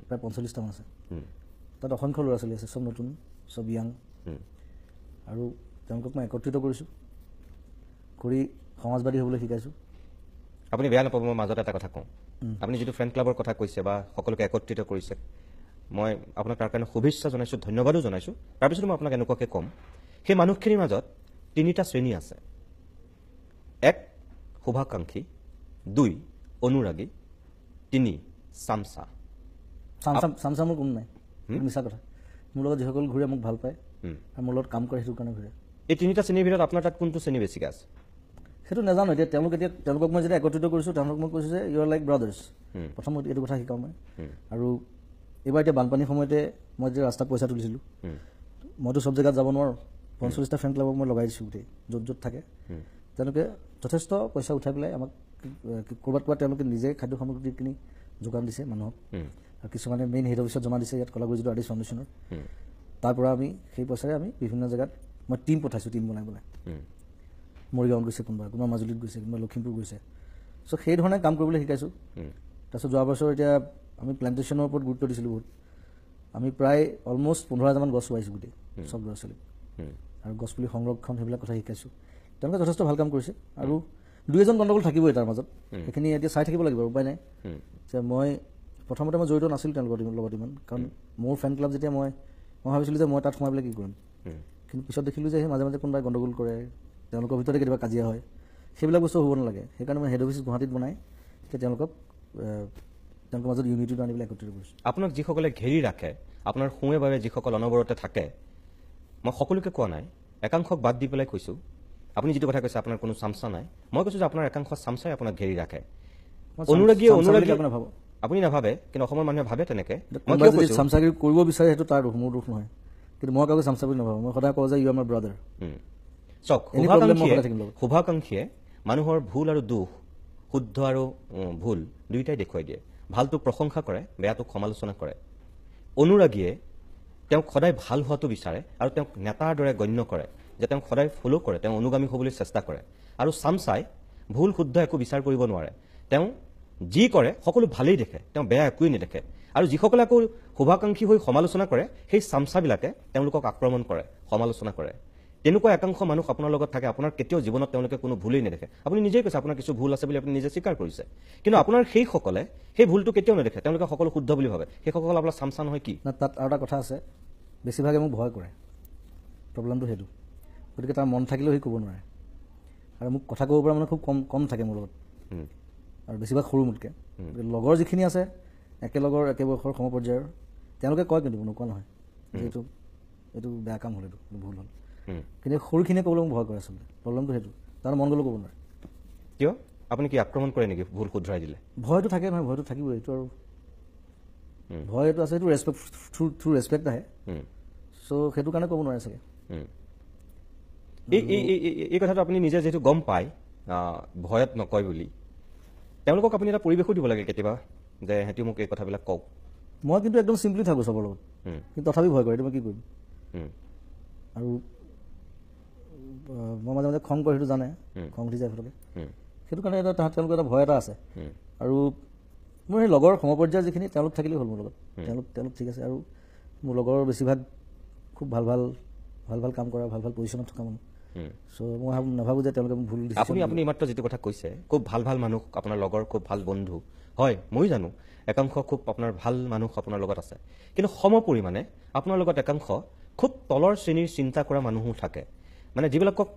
প্ৰায় 45টামান আছে, তাত অসংখ্য ল'ৰা ছোৱালী আছে, চব নতুন, চব য়াং, আৰু তেওঁলোকক মই একত্ৰিত কৰিছোঁ, কৰি সমাজবাদী হ'বলৈ শিকাইছোঁ।
আপুনি বেয়া নাপাব, মই মাজত এটা কথা কওঁ। আপুনি যিটো ফ্ৰেণ্ড ক্লাবৰ কথা কৈছে বা সকলোকে একত্ৰিত কৰিছে, মই আপোনাক তাৰ কাৰণে শুভেচ্ছা জনাইছোঁ, ধন্যবাদো জনাইছোঁ। তাৰপিছত মই আপোনাক এনেকুৱাকৈ ক'ম, সেই মানুহখিনিৰ মাজত 3টা শ্ৰেণী আছে। 1 শুভাকাংক্ষী, 2 অনুৰাগী, 3 চামচা।
চামচা মোৰ কোনো নাই, মিছা কথা। মোৰ লগত যিসকল ঘূৰে মোক ভাল পায় আৰু মোৰ লগত কাম কৰে, সেইটো কাৰণে ঘূৰে।
এই 3টা শ্ৰেণীৰ ভিতৰত আপোনাৰ তাত কোনটো শ্ৰেণী বেছিকৈ আছে?
সেইটো নাজানো। এতিয়া তেওঁলোকক মই যেতিয়া একত্ৰিত কৰিছোঁ, তেওঁলোকক মই কৈছোঁ যে ইউ আৰ লাইক ব্ৰাদাৰ্ছ। প্ৰথম এইটো কথা শিকাওঁ মই। আৰু এইবাৰ এতিয়া বানপানীৰ সময়তে মই যেতিয়া ৰাস্তাত পইচা তুলিছিলোঁ, মইতো চব জেগাত যাব নোৱাৰোঁ, 45টা ফ্ৰেণ্ড ক্লাবক মই লগাই দিছোঁ গোটেই, য'ত য'ত থাকে। তেওঁলোকে যথেষ্ট পইচা উঠাই পেলাই আমাক ক'ৰবাত তেওঁলোকে নিজে খাদ্য সামগ্ৰীখিনি যোগান দিছে মানুহক, আৰু কিছুমানে মেইন হেড অফিচত জমা দিছে, ইয়াত কলাগুৰি যিটো আৰ্টিষ্ট ফাউণ্ডেশ্যনৰ। তাৰ পৰা আমি সেই পইচাৰে আমি বিভিন্ন জেগাত মই টিম পঠাইছোঁ, টিম বনাই পেলাই। মৰিগাঁৱত গৈছে, কোনোবা মাজুলীত গৈছে, কোনোবা লখিমপুৰ গৈছে। চ' সেই ধৰণে কাম কৰিবলৈ শিকাইছোঁ। তাৰপিছত যোৱা বছৰ এতিয়া আমি প্লেণ্টেশ্যনৰ ওপৰত গুৰুত্ব দিছিলোঁ বহুত। আমি প্ৰায় অলমষ্ট 15,000মান গছ ৰুৱাইছোঁ গোটেই, চব ল'ৰা ছোৱালীক, আৰু গছপুলি সংৰক্ষণ সেইবিলাক কথা শিকাইছোঁ। তেওঁলোকে যথেষ্ট ভাল কাম কৰিছে আৰু দুই এজন গণ্ডগোল থাকিবই তাৰ মাজত সেইখিনি এতিয়া চাই থাকিব লাগিব উপায় নাই যে মই প্ৰথমতে মই জড়িত নাছিলোঁ তেওঁলোকৰ লগত ইমান কাৰণ মোৰ ফেন ক্লাব যেতিয়া মই ভাবিছিলোঁ যে মই তাত সোমাই পেলাই কি কৰিম কিন্তু পিছত দেখিলোঁ যে সেই মাজে মাজে কোনোবাই গণ্ডগোল কৰে তেওঁলোকৰ ভিতৰতে কেতিয়াবা কাজিয়া হয় সেইবিলাক বস্তু হ'ব নালাগে সেইকাৰণে মই হেড অফিচ গুৱাহাটীত বনাই তেতিয়া তেওঁলোকৰ মাজত ইউনিটিটো আনি পেলাই একত্ৰিত কৰিছোঁ
আপোনাক যিসকলে ঘেৰি ৰাখে আপোনাৰ সোঁৱে বাবে যিসকল অনবৰতে থাকে মই সকলোকে কোৱা নাই একাংশক বাদ দি পেলাই কৈছোঁ আপুনি যিটো কথা কৈছে আপোনাৰ কোনো চামচা নাই মই কৈছোঁ যে আপোনাৰ একাংশ চামচাই আপোনাক ঘেৰি ৰাখে অনুৰাগী আপুনি নাভাবে কিন্তু অসমৰ মানুহে ভাবে তেনেকে
চামচাগিৰি কৰিব বিচাৰে সেইটো তাৰ দুখ মোৰ দুখ নহয় কিন্তু মই কাকো চামচা বুলি নাভাবোঁ মই সদায় কওঁ যে ইউ আৰ মাই ব্ৰাদাৰ
চাওক শুভাকাংক্ষীয়ে মানুহৰ ভুল আৰু দুখ শুদ্ধ আৰু ভুল দুয়োটাই দেখুৱাই দিয়ে ভালটোক প্ৰশংসা কৰে বেয়াটোক সমালোচনা কৰে অনুৰাগীয়ে তেওঁক সদায় ভাল হোৱাটো বিচাৰে আৰু তেওঁক নেতাৰ দৰে গণ্য কৰে যে তেওঁক সদায় ফ'ল' কৰে তেওঁ অনুগামী হ'বলৈ চেষ্টা কৰে আৰু চামচাই ভুল শুদ্ধ একো বিচাৰ কৰিব নোৱাৰে তেওঁ যি কৰে সকলো ভালেই দেখে তেওঁ বেয়া একোৱেই নেদেখে আৰু যিসকলে আকৌ শুভাকাংক্ষী হৈ সমালোচনা কৰে সেই চামচাবিলাকে তেওঁলোকক আক্ৰমণ কৰে সমালোচনা কৰে তেনেকুৱা একাংশ মানুহ আপোনাৰ লগত থাকে আপোনাৰ কেতিয়াও জীৱনত তেওঁলোকে কোনো ভুলেই নেদেখে আপুনি নিজেই কৈছে আপোনাৰ কিছু ভুল আছে বুলি আপুনি নিজে স্বীকাৰ কৰিছে কিন্তু আপোনাৰ সেইসকলে সেই ভুলটো কেতিয়াও নেদেখে তেওঁলোকে সকলো শুদ্ধ বুলি ভাবে সেইসকল আপোনাৰ চামচা নহয় কি
না তাত আৰু এটা কথা আছে বেছিভাগে মোক ভয় কৰে প্ৰব্লেমটো সেইটো গতিকে তাৰ মন থাকিলেও সি ক'ব নোৱাৰে আৰু মোক কথা ক'ব পৰা মানে খুব কম থাকে মোৰ লগত আৰু বেছিভাগ সৰু মোতকৈ লগৰ যিখিনি আছে একেলগৰ একে বয়সৰ সমপৰ্যায়ৰ তেওঁলোকে কয় কিন্তু নোকোৱা নহয় এইটো বেয়া কাম হ'ল এইটো ভুল হ'ল কিন্তু সৰুখিনিয়ে ক'বলৈ মোক ভয় কৰে আচলতে প্ৰব্লেমটো সেইটো তাৰ মন গ'লেও ক'ব নোৱাৰে
কিয় আপুনি কি আক্ৰমণ কৰে নেকি ভুল শুধৰাই দিলে
ভয়টো থাকে নহয় ভয়টো থাকিবই এইটো আৰু ভয়টো আছে সেইটো ৰেচপেক্ট থ্ৰু ৰেচপেক্ট আহে চ' সেইটো কাৰণে ক'ব নোৱাৰে চাগে
এই কথাটো আপুনি নিজে যিহেতু গম পায় ভয়ত নকয় বুলি তেওঁলোকক আপুনি এটা পৰিৱেশো দিব লাগে কেতিয়াবা যে সিহঁতি মোক এই কথাবিলাক কওক
মই কিন্তু একদম চিম্পলি থাকোঁ চবৰ লগত কিন্তু তথাপি ভয় কৰে এইটো মই কি কৰিম আৰু মই মাজে মাজে খং কৰে সেইটো জানে খং উঠি যায় ফটকে সেইটো কাৰণে তেওঁলোকৰ এটা ভয় এটা আছে আৰু মোৰ সেই লগৰ সমপৰ্যায়ৰ যিখিনি তেওঁলোক থাকিলেই হ'ল মোৰ লগত তেওঁলোক ঠিক আছে আৰু মোৰ লগৰ বেছিভাগ খুব ভাল কাম কৰা ভাল পজিশ্যনত থকা মানুহ চ' মই নাভাবোঁ যে তেওঁলোকে মোক ভুল দিছে
আপুনি এইমাত্ৰ যিটো কথা কৈছে খুব ভাল মানুহ আপোনাৰ লগৰ খুব ভাল বন্ধু হয় মই জানো একাংশ খুব আপোনাৰ ভাল মানুহ আপোনাৰ লগত আছে কিন্তু সম পৰিমাণে আপোনাৰ লগত একাংশ খুব তলৰ শ্ৰেণীৰ চিন্তা কৰা মানুহো থাকে মানে যিবিলাকক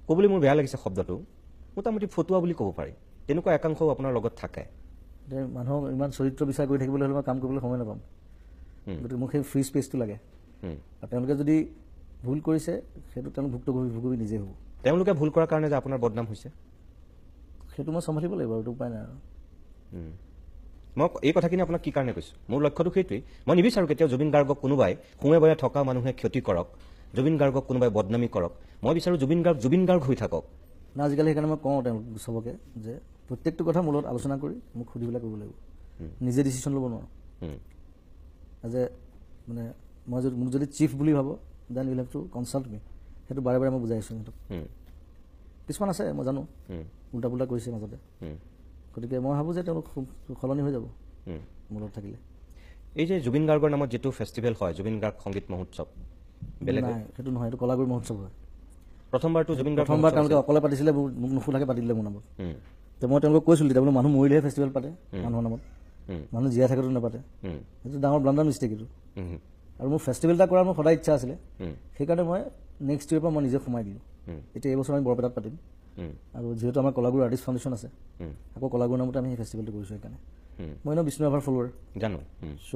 ক'বলৈ মোৰ বেয়া লাগিছে শব্দটো মোটামুটি ফটুৱা বুলি ক'ব পাৰি তেনেকুৱা একাংশও আপোনাৰ লগত থাকে
মানুহক ইমান চৰিত্ৰ বিচাৰ কৰি থাকিবলৈ হ'লে মই কাম কৰিবলৈ সময় নাপাম গতিকে মোক সেই ফ্ৰী স্পেচটো লাগে আৰু তেওঁলোকে যদি ভুল কৰিছে সেইটো তেওঁলোক ভুক্তভোগী নিজে হ'ব
তেওঁলোকে ভুল কৰাৰ কাৰণে যে আপোনাৰ বদনাম হৈছে
সেইটো মই চম্ভালিব লাগিব আৰু উপায় নাই আৰু
মই এই কথাখিনি আপোনাক কি কাৰণে কৈছোঁ মোৰ লক্ষ্যটো সেইটোৱেই মই নিবিচাৰোঁ কেতিয়াও জুবিন গাৰ্গক কোনোবাই সোঁৱে বয়ে থকা মানুহে ক্ষতি কৰক জুবিন গাৰ্গক কোনোবাই বদনামী কৰক মই বিচাৰোঁ জুবিন গাৰ্গ হৈ থাকক
না আজিকালি সেইকাৰণে মই কওঁ তেওঁলোক চবকে যে প্ৰত্যেকটো কথা মোৰ লগত আলোচনা কৰি মোক সুধি পেলাই কৰিব লাগিব নিজে ডিচিশ্যন ল'ব নোৱাৰোঁ এজ এ মানে মই মোক যদি চিফ বুলি ভাবোঁ then you'll have to consult me সেইটো বাৰে বাৰে মই বুজাই আছোঁ সিহঁতক কিছুমান আছে মই জানো উল্টা পুল্টা কৰিছে মাজতে গতিকে মই ভাবোঁ যে তেওঁলোক সলনি হৈ যাব মোৰ লগত থাকিলে
এই যে জুবিন গাৰ্গৰ নামত যিটো ফেষ্টিভেল হয় জুবিন গাৰ্গ সংগীত মহোৎসৱ বেলেগ
সেইটো নহয় এইটো কলাগুৰু মহোৎসৱ হয়
প্ৰথমবাৰটো জুবিন গাৰ্গ
প্ৰথমবাৰ তেওঁলোকে অকলে পাতিছিলে মোক নুসুধাকৈ পাতি দিলে মোৰ নামত তো মই তেওঁলোকক কৈছিলোঁ তেতিয়া বোলো মানুহ মৰিলেহে ফেষ্টিভেল পাতে মানুহৰ নামত মানুহ জীয়াই থাকেতো নাপাতে সেইটো ডাঙৰ ব্লাণ্ডাৰ মিষ্টেক এইটো আৰু মোৰ ফেষ্টিভেল এটা কৰাৰ মোৰ সদায় ইচ্ছা আছিলে সেইকাৰণে মই নেক্সট ইয়েৰ পৰা মই নিজে সোমাই দিলোঁ এতিয়া এইবছৰ আমি বৰপেটাত পাতিম আৰু যিহেতু আমাৰ কলাগুৰু আৰ্টিষ্ট ফাউণ্ডেশ্যন আছে আকৌ কলাগুৰুৰ নামতে আমি সেই ফেষ্টিভেলটো কৰিছোঁ সেইকাৰণে মই এনেও বিষ্ণু ৰাভাৰ ফলোৱাৰ
জানো
চ'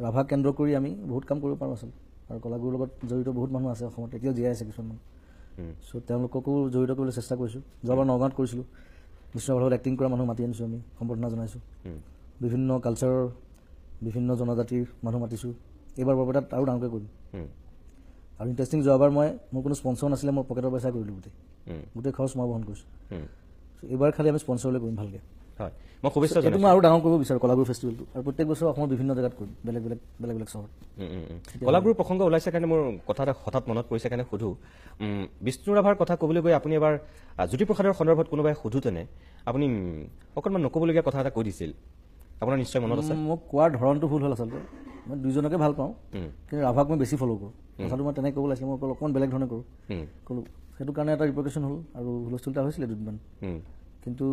ৰাভা কেন্দ্ৰ কৰি আমি বহুত কাম কৰিব পাৰোঁ আচলতে আৰু কলাগুৰুৰ লগত জড়িত বহুত মানুহ আছে অসমত এতিয়াও জীয়াই আছে কিছুমান চ' তেওঁলোককো জড়িত কৰিবলৈ চেষ্টা কৰিছোঁ যোৱাবাৰ নগাঁৱত কৰিছিলোঁ বিষ্ণু ৰাভাৰ লগত এক্টিং কৰা মানুহ মাতি আনিছোঁ আমি সম্বৰ্ধনা জনাইছোঁ বিভিন্ন কালচাৰৰ বিভিন্ন জনজাতিৰ মানুহ মাতিছোঁ এইবাৰ বৰপেটাত আৰু ডাঙৰকৈ কৰিম আৰু ইণ্টাৰেষ্টিং যোৱাবাৰ মোৰ কোনো স্পনচৰ নাছিলে মই পকেটৰ পইচা কৰিলোঁ গোটেই খৰচ মই বহন কৰিছোঁ এইবাৰ খালি আমি স্পনচৰলৈ কৰিম ভালকৈ
হয় মই শুভেচ্ছা
এইটো মই আৰু ডাঙৰ কৰিব বিচাৰোঁ কলাগুৰু ফেষ্টিভেলটো আৰু প্ৰত্যেক বছৰ অসমৰ বিভিন্ন জেগাত কৰিম বেলেগ চহৰত
কলাগুৰুৰ প্ৰসংগ ওলাইছে কাৰণে মোৰ কথা এটা হঠাৎ মনত পৰিছে কাৰণে সুধোঁ বিষ্ণু ৰাভাৰ কথা ক'বলৈ গৈ আপুনি এবাৰ জ্যোতিপ্ৰসাদৰ সন্দৰ্ভত কোনোবাই সোধোতেনে আপুনি অকণমান নক'বলগীয়া কথা এটা কৈ দিছিল আপোনাৰ নিশ্চয় মনত আছে
মোক কোৱাৰ ধৰণটো ভুল হ'ল আচলতে মই দুইজনকে ভাল পাওঁ কিন্তু ৰাভাক মই বেছি ফ'ল' কৰোঁ কথাটো মই তেনেকৈ ক'ব লাগিছিলে মই অকণমান বেলেগ ধৰণে কৰোঁ ক'লোঁ সেইটো কাৰণে এটা ৰিপৰ্টেশ্যন হ'ল আৰু হুলস্থুল এটা হৈছিলে দুদিনমান কিন্তু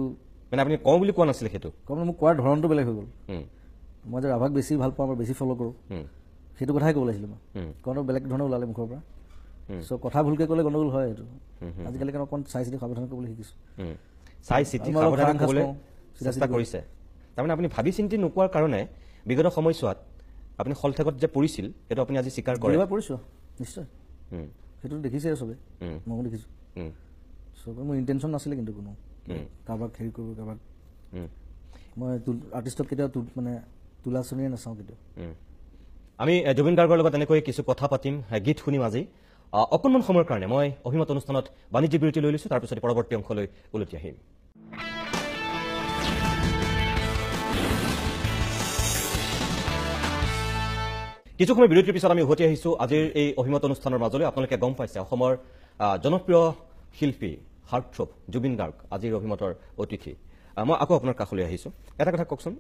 মানে আপুনি কওঁ বুলি কোৱা নাছিলে সেইটো
কাৰণ মোক কোৱাৰ ধৰণটো বেলেগ হৈ গ'ল
উম,
মই যে ৰাভাক বেছি ভাল পাওঁ বা বেছি ফ'ল' কৰোঁ
উম,
সেইটো কথাই ক'ব লাগিছিলে মই কাৰণ বেলেগ ধৰণে ওলালে মুখৰ পৰা চ' কথা ভুলকৈ ক'লে গণ্ডগোল হয় এইটো আজিকালি কাৰণ অকণ চাই চিতি সাৱধান কৰিবলৈ শিকিছোঁ
চাই চিতি
আৰু মই অলপ
সাৱধানে
খাৰাং খাচ
ক'বলৈ
কওঁ, চিধা
চেষ্টা
চিধি
কৰিছে তাৰমানে আপুনি ভাবি চিন্তি নোকোৱাৰ কাৰণে বিগত সময়ছোৱাত আপুনি শলঠেকত যে পৰিছিল সেইটো আপুনি আজি স্বীকাৰ কৰে
দুইবাৰ পৰিছোঁ নিশ্চয়
উম,
সেইটো দেখিছে চবে
উম,
ময়ো দেখিছোঁ
উম,
চবে মোৰ ইণ্টেনশ্যন নাছিলে কিন্তু কোনো
উম,
কাৰোবাক হেৰি কৰিব কাৰোবাক
উম,
মই আৰ্টিষ্টক কেতিয়াও মানে তোলা চনিয়ে নাচাওঁ কেতিয়াও
উম। আমি জুবিন গাৰ্গৰ লগত এনেকৈ কিছু কথা পাতিম গীত শুনিম আজি অকণমান সময়ৰ কাৰণে মই অভিমত অনুষ্ঠানত বাণিজ্যিক বিৰতি লৈ লৈছোঁ তাৰপিছত পৰৱৰ্তী অংশলৈ উলটি আহিম কিছু সময় বিৰতিৰ পিছত আমি উভতি আহিছোঁ আজিৰ এই অভিমত অনুষ্ঠানৰ মাজলৈ আপোনালোকে গম পাইছে অসমৰ জনপ্ৰিয় শিল্পী হাৰ্টথ্ৰব জুবিন গাৰ্গ আজিৰ অভিমতৰ অতিথি মই আকৌ আপোনাৰ কাষলৈ আহিছোঁ এটা কথা কওকচোন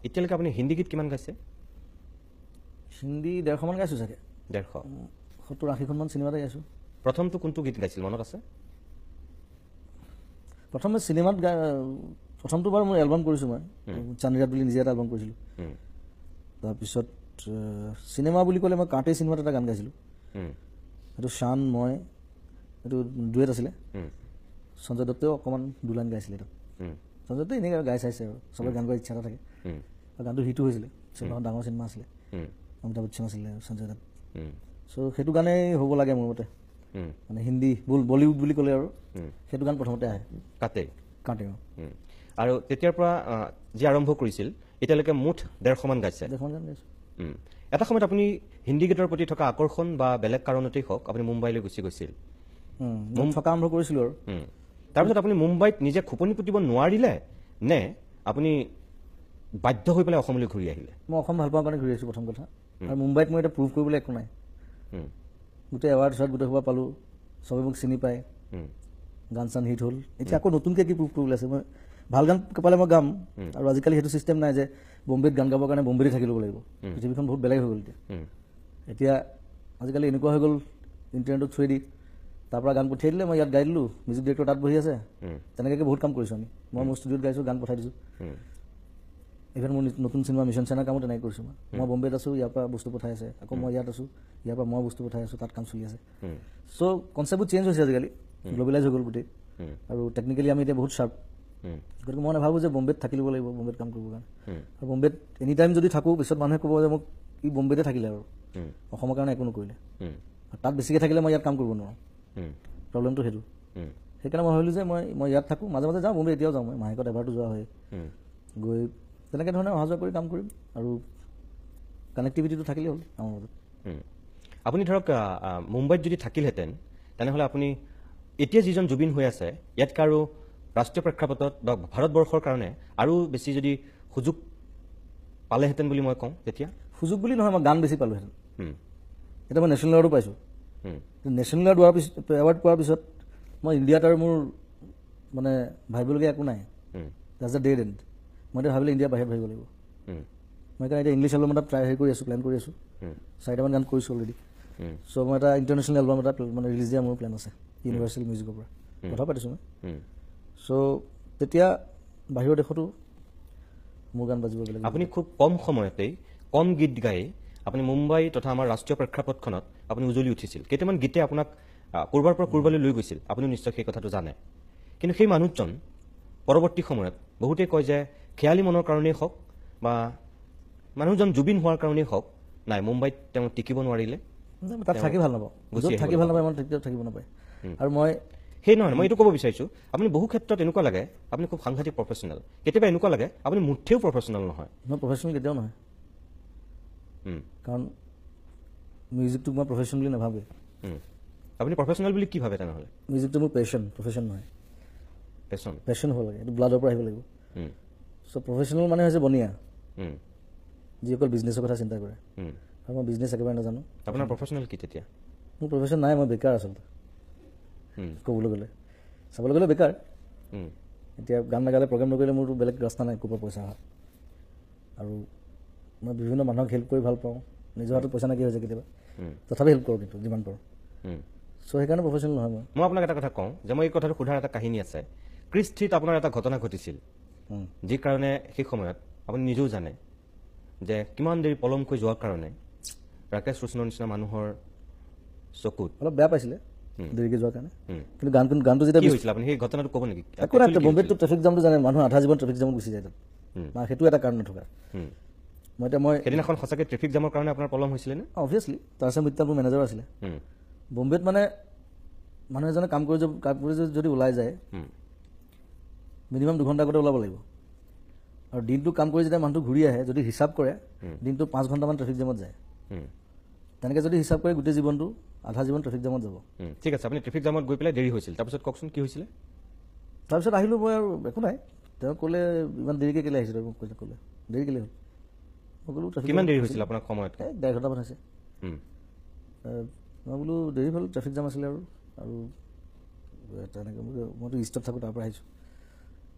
এতিয়ালৈকে আপুনি হিন্দী গীত কিমান গাইছে
হিন্দী 150মান গাইছোঁ চাগে
150
70-80খনমান চিনেমাতে গাইছোঁ
প্ৰথমটো কোনটো গীত গাইছিল মনত আছে
প্ৰথমে চিনেমাত প্ৰথমটো বাৰু মই এলবাম কৰিছোঁ মই চান্দিৰাত বুলি নিজে এটা এলবাম কৰিছিলোঁ তাৰপিছত চিনেমা বুলি ক'লে মই কাঁটেই চিনেমাত এটা গান গাইছিলোঁ সেইটো শ্বান মই এইটো ডুৱেট আছিলে সঞ্জয় দত্তেও অকণমান দুলাইন গাইছিলে এইটো সঞ্জয় দত্তে এনেকৈ গাই চাইছে আৰু চবে গান গোৱাৰ ইচ্ছা এটা থাকে আৰু গানটো হিটো হৈছিলে চিনেমাখন ডাঙৰ চিনেমা আছিলে অমিতাভ বচ্চন আছিলে সঞ্জয় দত্ত চ' সেইটো গানেই হ'ব লাগে মোৰ মতে মানে হিন্দী বলিউড বুলি ক'লে আৰু সেইটো গান প্ৰথমতে আহে কাঁটে
আৰু তেতিয়াৰ পৰা যি আৰম্ভ কৰিছিল এতিয়ালৈকে মুঠ 150মান গাইছে
150মান গান গাইছোঁ
এটা সময়ত আপুনি হিন্দী গীতৰ প্ৰতি থকা আকৰ্ষণ বা বেলেগ কাৰণতেই হওক আপুনি মুম্বাইলৈ গুচি গৈছিল
থকা আৰম্ভ কৰিছিলোঁ আৰু
তাৰপিছত আপুনি মুম্বাইত নিজে খোপনি পুতিব নোৱাৰিলে নে আপুনি বাধ্য হৈ পেলাই অসমলৈ ঘূৰি আহিলে
মই অসম ভাল পাওঁ কাৰণে ঘূৰি আহিছোঁ প্ৰথম কথা আৰু মুম্বাইত মই এতিয়া প্ৰুভ কৰিবলৈ একো নাই গোটেই এৱাৰ্ড চেৱাৰ্ড গোটেই সোপা পালোঁ চবে মোক চিনি পায় গান চান হিট হ'ল এতিয়া আকৌ নতুনকৈ কি প্ৰুভ কৰিবলৈ আছে মই ভাল গান পালে মই গাম আৰু আজিকালি সেইটো ছিষ্টেম নাই যে বম্বেত গান গাবৰ কাৰণে বম্বেতে থাকি ল'ব লাগিব পৃথিৱীখন বহুত বেলেগ হৈ গ'ল এতিয়া আজিকালি এনেকুৱা হৈ গ'ল ইণ্টাৰনেটৰ থ্ৰুৱেদি তাৰ পৰা গান পঠিয়াই দিলে মই ইয়াত গাই দিলোঁ মিউজিক ডিৰেক্টৰ তাত বহি আছে তেনেকৈ বহুত কাম কৰিছোঁ আমি মই মোৰ ষ্টুডিঅ'ত গাইছোঁ গান পঠাই দিছোঁ ইভেন মোৰ নতুন চিনেমা মিছন চেনাৰ কামো তেনেকৈ কৰিছোঁ মই বম্বেত আছোঁ ইয়াৰ পৰা বস্তু পঠাই আছে আকৌ মই ইয়াত আছোঁ ইয়াৰ পৰা মই বস্তু পঠাই আছোঁ তাত কাম চলি আছে চ' কনচেপ্টবোৰ চেঞ্জ হৈছে আজিকালি গ্ল'বেলাইজ হৈ গ'ল গোটেই আৰু টেকনিকেলি আমি এতিয়া বহুত শাৰ্প গতিকে মই নাভাবোঁ যে বম্বেত থাকি ল'ব লাগিব বম্বেত কাম কৰিবৰ কাৰণে আৰু বম্বেত এনি টাইম যদি থাকোঁ পিছত মানুহে ক'ব যে মোক ই বম্বেতে থাকিলে আৰু অসমৰ কাৰণে একো নকৰিলে তাত বেছিকৈ থাকিলে মই ইয়াত কাম কৰিব নোৱাৰোঁ প্ৰব্লেমটো সেইটো সেইকাৰণে মই ভাবিলোঁ যে মই ইয়াত থাকোঁ মাজে মাজে যাওঁ বম্বে এতিয়াও যাওঁ মই মাহেকত এবাৰটো যোৱা হয় গৈ তেনেকৈ ধৰণে অহা যোৱা কৰি কাম কৰিম আৰু কানেক্টিভিটিটো থাকিলেই হ'ল আমাৰ মাজত
আপুনি ধৰক মুম্বাইত যদি থাকিলহেঁতেন তেনেহ'লে আপুনি এতিয়া যিজন জুবিন হৈ আছে ইয়াতকৈ আৰু ৰাষ্ট্ৰীয় প্ৰেক্ষাপটত বা ভাৰতবৰ্ষৰ কাৰণে আৰু বেছি যদি সুযোগ পালেহেঁতেন বুলি মই কওঁ তেতিয়া
সুযোগ বুলি নহয় মই গান বেছি পালোঁহেঁতেন এতিয়া মই নেশ্যনেল এৱাৰ্ডো পাইছোঁ নেশ্যনেল এৱাৰ্ড পোৱাৰ পিছত মই ইণ্ডিয়াত আৰু মোৰ মানে ভাবিবলগীয়া একো নাই দেটছ দ্য ডেড এণ্ড মই এতিয়া ভাবিলে ইণ্ডিয়া বাহিৰত ভাবিব লাগিব মই সেইকাৰণে এতিয়া ইংলিছ এলবাম এটা হেৰি কৰি আছোঁ প্লেন কৰি আছোঁ 4টামান গান কৰিছোঁ অলৰেডি চ' মই এটা ইণ্টাৰনেশ্যনেল এলবাম এটা মানে ৰিলিজ দিয়া মোৰ প্লেন আছে ইউনিভাৰ্চেল মিউজিকৰ পৰা কথা পাতিছোঁ মই চ' তেতিয়া বাহিৰৰ দেশতো মোৰ গান বাজিব বেলেগ
আপুনি খুব কম সময়তেই কম গীত গাই আপুনি মুম্বাই তথা আমাৰ ৰাষ্ট্ৰীয় প্ৰেক্ষাপটখনত আপুনি উজলি উঠিছিল কেইটামান গীতে আপোনাক ক'ৰবাৰ পৰা ক'ৰবালৈ লৈ গৈছিল আপুনি নিশ্চয় সেই কথাটো জানে কিন্তু সেই মানুহজন পৰৱৰ্তী সময়ত বহুতেই কয় যে খেয়ালি মনৰ কাৰণেই হওক বা মানুহজন জুবিন হোৱাৰ কাৰণেই হওক নাই মুম্বাইত তেওঁ টিকিব নোৱাৰিলে
তাত থাকি ভাল নাপাওঁ য'ত থাকি ভাল নাপায় মই তেতিয়াও থাকিব নাপায় আৰু মই
সেই নহয় মই এইটো ক'ব বিচাৰিছোঁ আপুনি বহু ক্ষেত্ৰত এনেকুৱা লাগে আপুনি খুব সাংঘাতিক প্ৰফেচনেল কেতিয়াবা এনেকুৱা লাগে আপুনি মুঠেও প্ৰফেচনেল নহয়
মই প্ৰফেচনেল কেতিয়াও নহয় কাৰণ মিউজিকটোক মই প্ৰফেচন বুলি নাভাবোঁ
আপুনি প্ৰফেচনেল বুলি কি ভাবে তেনেহ'লে
মিউজিকটো মোৰ প্ৰফেচন নহয় পেশ্যন হ'ব লাগে এইটো ব্লাডৰ পৰা আহিব লাগিব চ' প্ৰফেচনেল মানে হৈছে বনিয়া যিসকল বিজনেছৰ কথা চিন্তা কৰে আৰু মই বিজনেছ একেবাৰে নাজানো
আপোনাৰ প্ৰফেচনেল কি তেতিয়া
মোৰ প্ৰফেচন নাই মই বেকাৰ আচলতে ক'বলৈ গ'লে চাবলৈ গ'লে বেকাৰ এতিয়া গান নাগালে প্ৰগ্ৰেম নকৰিলে মোৰতো বেলেগ ৰাস্তা নাই ক'ৰ পৰা পইচা অহা আৰু মই বিভিন্ন মানুহক হেল্প কৰি ভাল পাওঁ নিজৰ হাতত পইচা নাইকিয়া হৈ যায় কেতিয়াবা তথাপি হেল্প কৰোঁ কিন্তু যিমান পাৰোঁ চ' সেইকাৰণে প্ৰফেচনেল নহয় মই।
মই আপোনাক এটা কথা কওঁ যে মই এই কথাটো সোধাৰ এটা কাহিনী আছে। ক্ৰিছ 3ত আপোনাৰ এটা ঘটনা ঘটিছিল, যি কাৰণে সেই সময়ত আপুনি নিজেও জানে যে কিমান দেৰি পলমকৈ যোৱাৰ কাৰণে ৰাকেশ ৰোশনৰ নিচিনা মানুহৰ চকুত
অলপ বেয়া পাইছিলে দেৰিকৈ যোৱাৰ কাৰণে, কিন্তু গানটো
কি
যেতিয়া
হৈছিল আপুনি সেই ঘটনাটো ক'ব নেকি?
একো নাই, বম্বেতটো ট্ৰেফিক জামটো জানে, মানুহ আধা জীৱন ট্ৰেফিক জামত গুচি যায় তাত, সেইটো এটা কাৰণ নথকা। মই
সেইদিনাখন সঁচাকৈ ট্ৰেফিক জামৰ কাৰণে আপোনাৰ পলম হৈছিলে নে?
অভিয়াছলি তাৰপিছত মিত্তাল মোৰ মেনেজাৰ আছিলে। বম্বেত মানে মানুহ এজনে কাম কৰি যদি ওলাই যায় মিনিমাম 2 ঘণ্টা আগতে ওলাব লাগিব, আৰু দিনটো কাম কৰি যেতিয়া মানুহটো ঘূৰি আহে যদি হিচাপ কৰে দিনটো 5 ঘণ্টামান ট্ৰেফিক জামত যায়। তেনেকৈ যদি হিচাপ কৰে গোটেই জীৱনটো আধা জীৱন ট্ৰেফিক জামত যাব।
ঠিক আছে, আপুনি ট্ৰেফিক জামত গৈ পেলাই দেৰি হৈছিল, তাৰপিছত কওকচোন কি হৈছিলে?
তাৰপিছত আহিলোঁ মই, আৰু একো নাই। তেওঁ ক'লে ইমান দেৰিকৈ কেলৈ আহিছিলে, মোক ক'লে দেৰি কেলৈ হ'ল। মই ক'লো
কিমান দেৰি হৈছিল আপোনাৰ সময়ত?
1.5 ঘণ্টামান হৈছে। মই বোলো দেৰি হ'ল, ট্ৰেফিক জাম আছিলে আৰু তেনেকৈ মইতো ইষ্টত থাকোঁ, তাৰ পৰা আহিছোঁ।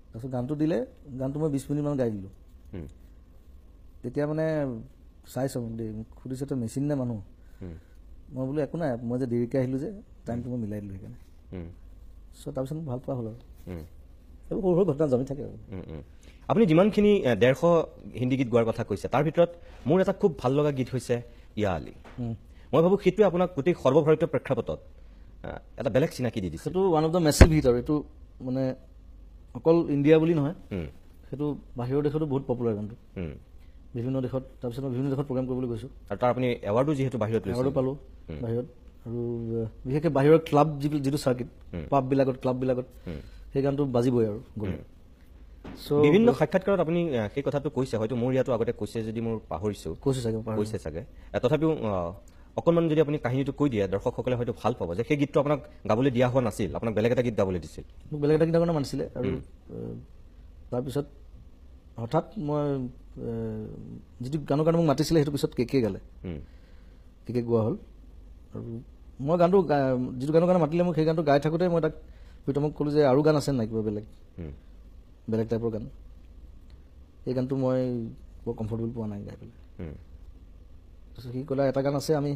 তাৰপিছত গানটো দিলে, গানটো মই 20 মিনিটমান গাই দিলোঁ। তেতিয়া মানে চাইছোঁ দেই, মোক সুধিছে তই মেচিন নে মানুহ? মই বোলো একো নাই, মই যে দেৰিকৈ আহিলোঁ যে টাইমটো মই মিলাই দিলোঁ সেইকাৰণে। চ' তাৰপিছত মোক ভাল পোৱা হ'ল আৰু এইবোৰ সৰু সৰু ঘটনা জমি থাকে আৰু।
আপুনি যিমানখিনি 150 হিন্দী গীত গোৱাৰ কথা কৈছে, তাৰ ভিতৰত মোৰ এটা খুব ভাল লগা গীত হৈছে ইয়া আলি। মই ভাবোঁ সেইটোৱে আপোনাক গোটেই সৰ্বভাৰতীয় প্ৰেক্ষাপটত এটা বেলেগ চিনাকি দি দিছে।
সেইটো one of the massive hit, আৰু এইটো মানে অকল ইণ্ডিয়া বুলি নহয়, সেইটো বাহিৰৰ দেশতো বহুত পপুলাৰ গানটো, বিভিন্ন দেশত। তাৰপিছত মই বিভিন্ন দেশত প্ৰগ্ৰেম কৰিবলৈ গৈছোঁ,
আৰু তাৰ আপুনি এৱাৰ্ডো যিহেতু বাহিৰত
এৱাৰ্ডো পালোঁ বাহিৰত। আৰু বিশেষকৈ বাহিৰৰ ক্লাব যিটো চাৰ্কিট, পাববিলাকত ক্লাববিলাকত সেই গানটো বাজিবই আৰু গ'লে। চ'
বিভিন্ন সাক্ষাৎকাৰত আপুনি সেই কথাটো কৈছে, হয়তো মোৰ ইয়াতো আগতে কৈছে যদি মোৰ পাহৰিছোঁ, কৈছে চাগে। তথাপিও অকণমান যদি আপুনি কাহিনীটো কৈ দিয়ে, দৰ্শকসকলে হয়তো ভাল পাব যে সেই গীতটো আপোনাক গাবলৈ দিয়া হোৱা নাছিল, আপোনাক বেলেগ এটা গীত গাবলৈ দিছিল।
মোক বেলেগ এটা গীতৰ কাৰণে মানিছিলে, আৰু তাৰপিছত হঠাৎ মই যিটো গানৰ কাৰণে মোক মাতিছিলে সেইটো পিছত কেকে গালে, কেকে গোৱা হ'ল। আৰু মই গানটো যিটো গানৰ কাৰণে মাতিলে মোক সেই গানটো গাই থাকোঁতে মই তাক প্ৰীতমক ক'লোঁ যে আৰু গান আছে নাই কিবা বেলেগ টাইপৰ গান। সেই গানটো মই বৰ কমফৰ্টেবল পোৱা নাই গাই পেলাই। তাৰপিছত সি ক'লে এটা গান আছে, আমি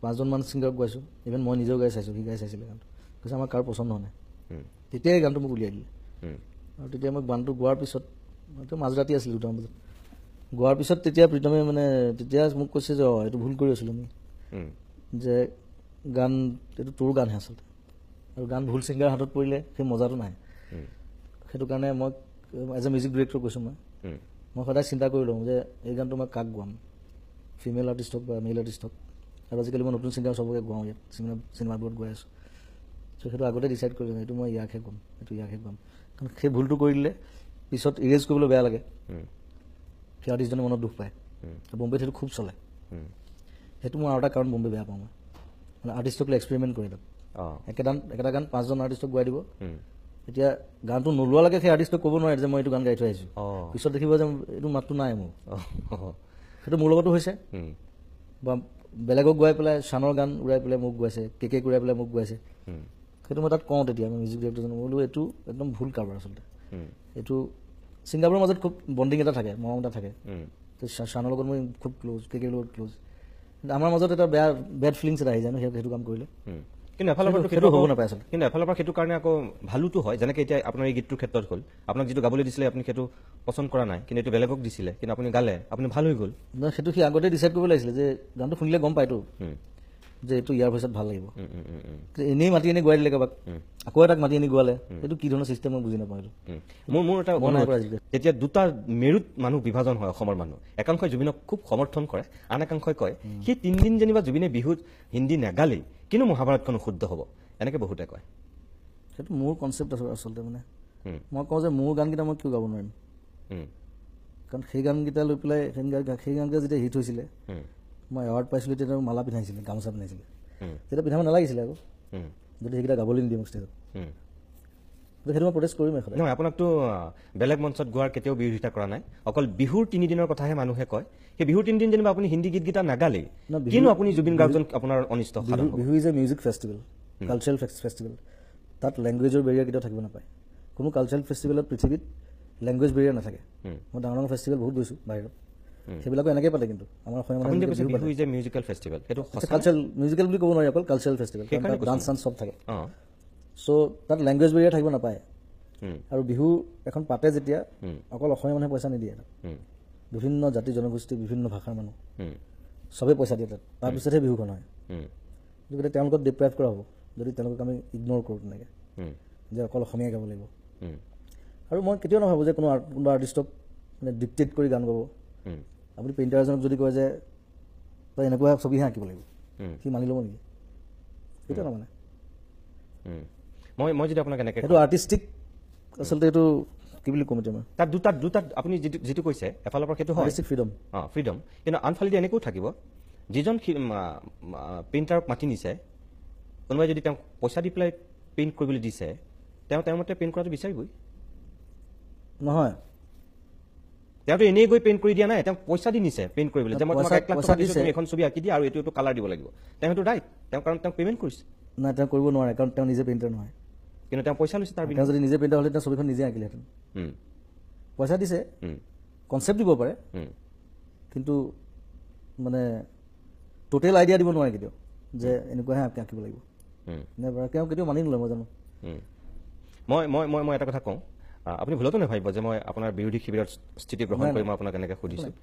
5জনমান ছিংগাৰক গাইছোঁ, ইভেন মই নিজেও গাই চাইছোঁ, সি গাই চাইছিলে গানটো। কৈছে আমাৰ কাৰ পচন্দ হোৱা নাই। তেতিয়াই গানটো মোক উলিয়াই দিলে। আৰু তেতিয়া মই গানটো গোৱাৰ পিছত, মাজৰাতি আছিলোঁ 2টামান বজাত, গোৱাৰ পিছত তেতিয়া প্ৰীতমে মানে তেতিয়া মোক কৈছে যে এইটো ভুল কৰি আছিলোঁ আমি, যে গান এইটো তোৰ গানহে আচলতে, আৰু গান ভুল ছিংগাৰ হাতত পৰিলে সেই মজাটো নাহে। সেইটো কাৰণে মই এজ এ মিউজিক ডিৰেক্টৰ কৈছোঁ, মই সদায় চিন্তা কৰি লওঁ যে এই গানটো মই কাক গোৱাম, ফিমেল আৰ্টিষ্ট হওক বা মেল আৰ্টিষ্ট হওক। আৰু আজিকালি মই নতুন ছিংগাৰ চবকে গোৱাওঁ, ইয়াত চিনেমাবোৰত গৈ আছোঁ। চ' সেইটো আগতে ডিচাইড কৰি লওঁ, এইটো মই ইয়াকহে ক'ম, এইটো ইয়াকহে গোৱাম। কাৰণ সেই ভুলটো কৰি দিলে পিছত ইৰেজ কৰিবলৈ বেয়া লাগে, সেই আৰ্টিষ্টজনে মনত দুখ পায়। বম্বেত সেইটো খুব চলে। সেইটো মই আৰু এটা কাৰণ বম্বে বেয়া পাওঁ, মই মানে আৰ্টিষ্টক লৈ এক্সপেৰিমেণ্ট কৰি তাত একেটা গান 5জন আৰ্টিষ্টক গোৱাই দিব। এতিয়া গানটো নোলোৱালৈকে সেই আৰ্টিষ্টক ক'ব নোৱাৰে যে মই এইটো গান গাই থৈ আহিছোঁ, পিছত দেখিব যে এইটো মাতটো নাই মোৰ। সেইটো মোৰ লগতো হৈছে, বা বেলেগক গোৱাই পেলাই শ্বানৰ গান উৰাই পেলাই মোক গোৱাইছে, কেকে উৰাই পেলাই মোক গোৱাইছে। সেইটো মই তাত কওঁ, তেতিয়া মই মিউজিক ডিৰেক্টৰজনক বোলো এইটো একদম ভুল কাৰবাৰ আচলতে। এইটো ছিংগাৰবোৰৰ মাজত খুব বণ্ডিং এটা থাকে, মৰম এটা থাকে। শ্বানৰ লগত মই খুব ক্ল'জ, কেকেৰ লগত ক্ল'জ, কিন্তু আমাৰ মাজত এটা বেড ফিলিংছ এটা আহি যায় ন সেইটো কাম কৰিলে।
কিন্তু এফালৰ পৰা
সেইটো হ'ব নাপায় আচলতে।
কিন্তু এফালৰ পৰা সেইটো কাৰণে আকৌ ভালোতো হয়, যেনেকৈ এতিয়া আপোনাৰ এই গীতটোৰ ক্ষেত্ৰত হ'ল, আপোনাক যিটো গাবলৈ দিছিলে আপুনি সেইটো পচন্দ কৰা নাই, কিন্তু এইটো বেলেগক দিছিলে, কিন্তু আপুনি গালে, আপুনি ভাল হৈ গ'ল।
নহয়, সেইটো সি আগতে ডিচাইড কৰিব লাগিছিলে যে গানটো শুনিলে গম পায়তো যে এইটো ইয়াৰ ভইচত ভাল লাগিব। এনেই মাতি আনি গোৱাই দিলে কাৰোবাক, আকৌ এটাক মাতি আনি গোৱালে, সেইটো কি ধৰণৰ চিষ্টেম মই বুজি নাপাওঁ। এইটো
মোৰ এটা যেতিয়া 2টা মেৰুত মানুহ বিভাজন হয় অসমৰ মানুহ, একাংশই জুবিনক খুব সমৰ্থন কৰে, আন একাংশই কয় সেই 3 দিন যেনিবা জুবিনে বিহুত হিন্দী নাগালেই কিন্তু মহাভাৰতখন শুদ্ধ হ'ব, এনেকৈ বহুতে কয়।
সেইটো মোৰ কনচেপ্ট আছে আচলতে। মানে মই কওঁ যে মোৰ গানকেইটা মই কিয় গাব নোৱাৰিম, কাৰণ সেই গানকেইটা লৈ পেলাই সেই গানকেইটা যেতিয়া হিট হৈছিলে, মই এৱাৰ্ড পাইছিলোঁ, তেতিয়া মালা পিন্ধাইছিলে, গামোচা পিন্ধাইছিলে, তেতিয়া পিন্ধাব নালাগিছিলে আকৌ, যদি সেইকেইটা গাবলৈ নিদিয়ে মোক ষ্টেজত। সেইটো মই প্ৰটেষ্ট কৰিম এখন।
নহয়, আপোনাকতো বেলেগ মঞ্চত গোৱাৰ কেতিয়াও বিৰোধিতা কৰা নাই, অকল বিহুৰ 3 দিনৰ কথাহে মানুহে কয়। সেই বিহুৰ 3 দিন যেনিবা আপুনি হিন্দী গীতকেইটা নাগালেই, কিন্তু আপুনি জুবিন গাৰ্গজন আপোনাৰ অনিষ্ট।
Bihu is a music festival, cultural festival, তাত লেংগুৱেজৰ বেৰিয়াৰ কেতিয়াও থাকিব নাপায়। কোনো কালচাৰেল ফেষ্টিভেলত পৃথিৱীত লেংগুৱেজ বেৰিয়াৰ নাথাকে। মই ডাঙৰ ডাঙৰ ফেষ্টিভেল বহুত গৈছোঁ বাহিৰত, সেইবিলাকো এনেকৈ পাতে কিন্তু আমাৰ অসমীয়া
আপুনি যে
মানুহে
কৈছে Bihu is a musical festival, সেইটো সঁচা?
কালচাৰেল মিউজিকেল বুলি ক'ব নোৱাৰি, অকল কালচাৰেল ফেষ্টিভেল, কাৰণ তাত ডান্স চান্স চব থাকে।
অঁ,
চ' তাত লেংগুৱেজ বেৰিয়াৰ থাকিব নাপায়।
হুম,
আৰু বিহু এখন পাতে যেতিয়া অকল অসমীয়া মানুহে পইচা নিদিয়ে,
হুম,
বিভিন্ন জাতি জনগোষ্ঠী বিভিন্ন ভাষাৰ মানুহ
হুম,
চবেই পইচা দিয়ে তাত, তাৰপিছতহে বিহুখন হয়।
হুম,
গতিকে তেওঁলোকক ডিপ্ৰাইভ কৰা হ'ব যদি তেওঁলোকক আমি ইগন'ৰ কৰোঁ তেনেকৈ,
হুম,
যে অকল অসমীয়াই গাব লাগিব।
হুম,
আৰু মই কেতিয়াও নাভাবোঁ যে কোনোবা আৰ্টিষ্টক মানে ডিক্টেট কৰি গান গাব।
হুম,
আপুনি পেইণ্টাৰ এজনক যদি কয় যে তই এনেকুৱা ছবিহে আঁকিব লাগিব,
হুম,
সি মানি ল'ব নেকি? কেতিয়াও নামানে।
হুম। মই যদি আপোনাক এনেকৈ
সেইটো আৰ্টিষ্টিক, আচলতে এইটো কি বুলি ক'ম এতিয়া মই,
তাত দুটা আপুনি যিটো কৈছে এফালৰ পৰা সেইটো হয়
আৰ্টিষ্টিক ফ্ৰীডম।
অঁ, ফ্ৰীডম, কিন্তু আনফালেদি এনেকৈও থাকিব যিজন পেইণ্টাৰক মাতি নিছে, কোনোবাই যদি তেওঁক পইচা দি পেলাই পেইণ্ট কৰিবলৈ দিছে, তেওঁৰ মতে পেইণ্ট কৰাটো বিচাৰিবই।
নহয়,
তেওঁতো এনেই গৈ পেইণ্ট কৰি দিয়া নাই, তেওঁ পইচা দি নিছে পেইণ্ট কৰিবলৈ, যে মই তোমাক 1 লাখ
পইচা
টকা দিছোঁ,
দিছে।
তুমি এখন ছবি আঁকি দিয়া আৰু এইটো কালাৰ দিব লাগিব। তেওঁ সেইটো ৰাইট, কাৰণ তেওঁক পে'মেণ্ট কৰিছে,
নাই তেওঁ কৰিব নোৱাৰে, কাৰণ তেওঁ নিজে পেইণ্টাৰ নহয়।
কিন্তু তেওঁ পইচা লৈছে তাৰ
তেওঁ
বিনিময়ত।
যদি নিজে পেইণ্টাৰ হ'লে তেওঁ ছবিখন নিজে আঁকিলেহেঁতেন।
হুম,
পইচা দিছে,
হুম,
কনচেপ্ট দিব পাৰে,
হুম,
কিন্তু মানে টোটেল আইডিয়া দিব নোৱাৰে কেতিয়াও যে এনেকুৱাহে আঁকিব লাগিব।
হুম,
নেভাৰ, তেওঁ কেতিয়াও মানি নলয়, মই জানো।
হুম। মই এটা কথা কওঁ, আপুনি ভুলতো নাভাবিব যে মই আপোনাৰ বিৰোধী শিবিৰত স্থিতি গ্ৰহণ কৰি মই আপোনাক এনেকৈ সুধিছোঁ।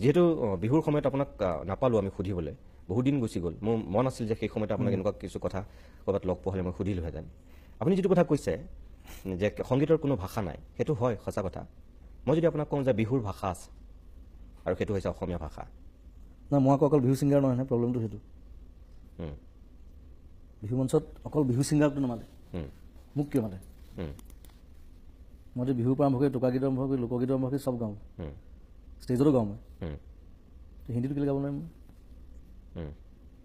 যিহেতু বিহুৰ সময়ত আপোনাক নাপালোঁ আমি সুধিবলৈ, বহুদিন গুচি গ'ল, মোৰ মন আছিল যে সেই সময়তে আপোনাক এনেকুৱা কিছু কথা ক'ৰবাত লগ পোৱা হ'লে মই সুধিলোহেঁতেন। আপুনি যিটো কথা কৈছে যে সংগীতৰ কোনো ভাষা নাই, সেইটো হয়, সঁচা কথা। মই যদি আপোনাক কওঁ যে বিহুৰ ভাষা আছে আৰু সেইটো হৈছে অসমীয়া ভাষা।
নাই, মই আকৌ অকল বিহু ছিংগাৰ নহয়, প্ৰব্লেমটো সেইটো।
হুম,
বিহু মঞ্চত অকল বিহু ছিংগাৰটো নামাতে,
হুম,
মোক কিয় মাতে?
হুম,
মইতো বিহুৰ পৰা আৰম্ভ কৰি টোকাগীতৰ আৰম্ভ কৰি লোকগীতৰ আৰম্ভ কৰি চব গাওঁ,
হুম,
ষ্টেজতো গাওঁ মই।
হুম,
হিন্দীটো কেলৈ গাব নোৱাৰিম মই?
হুম,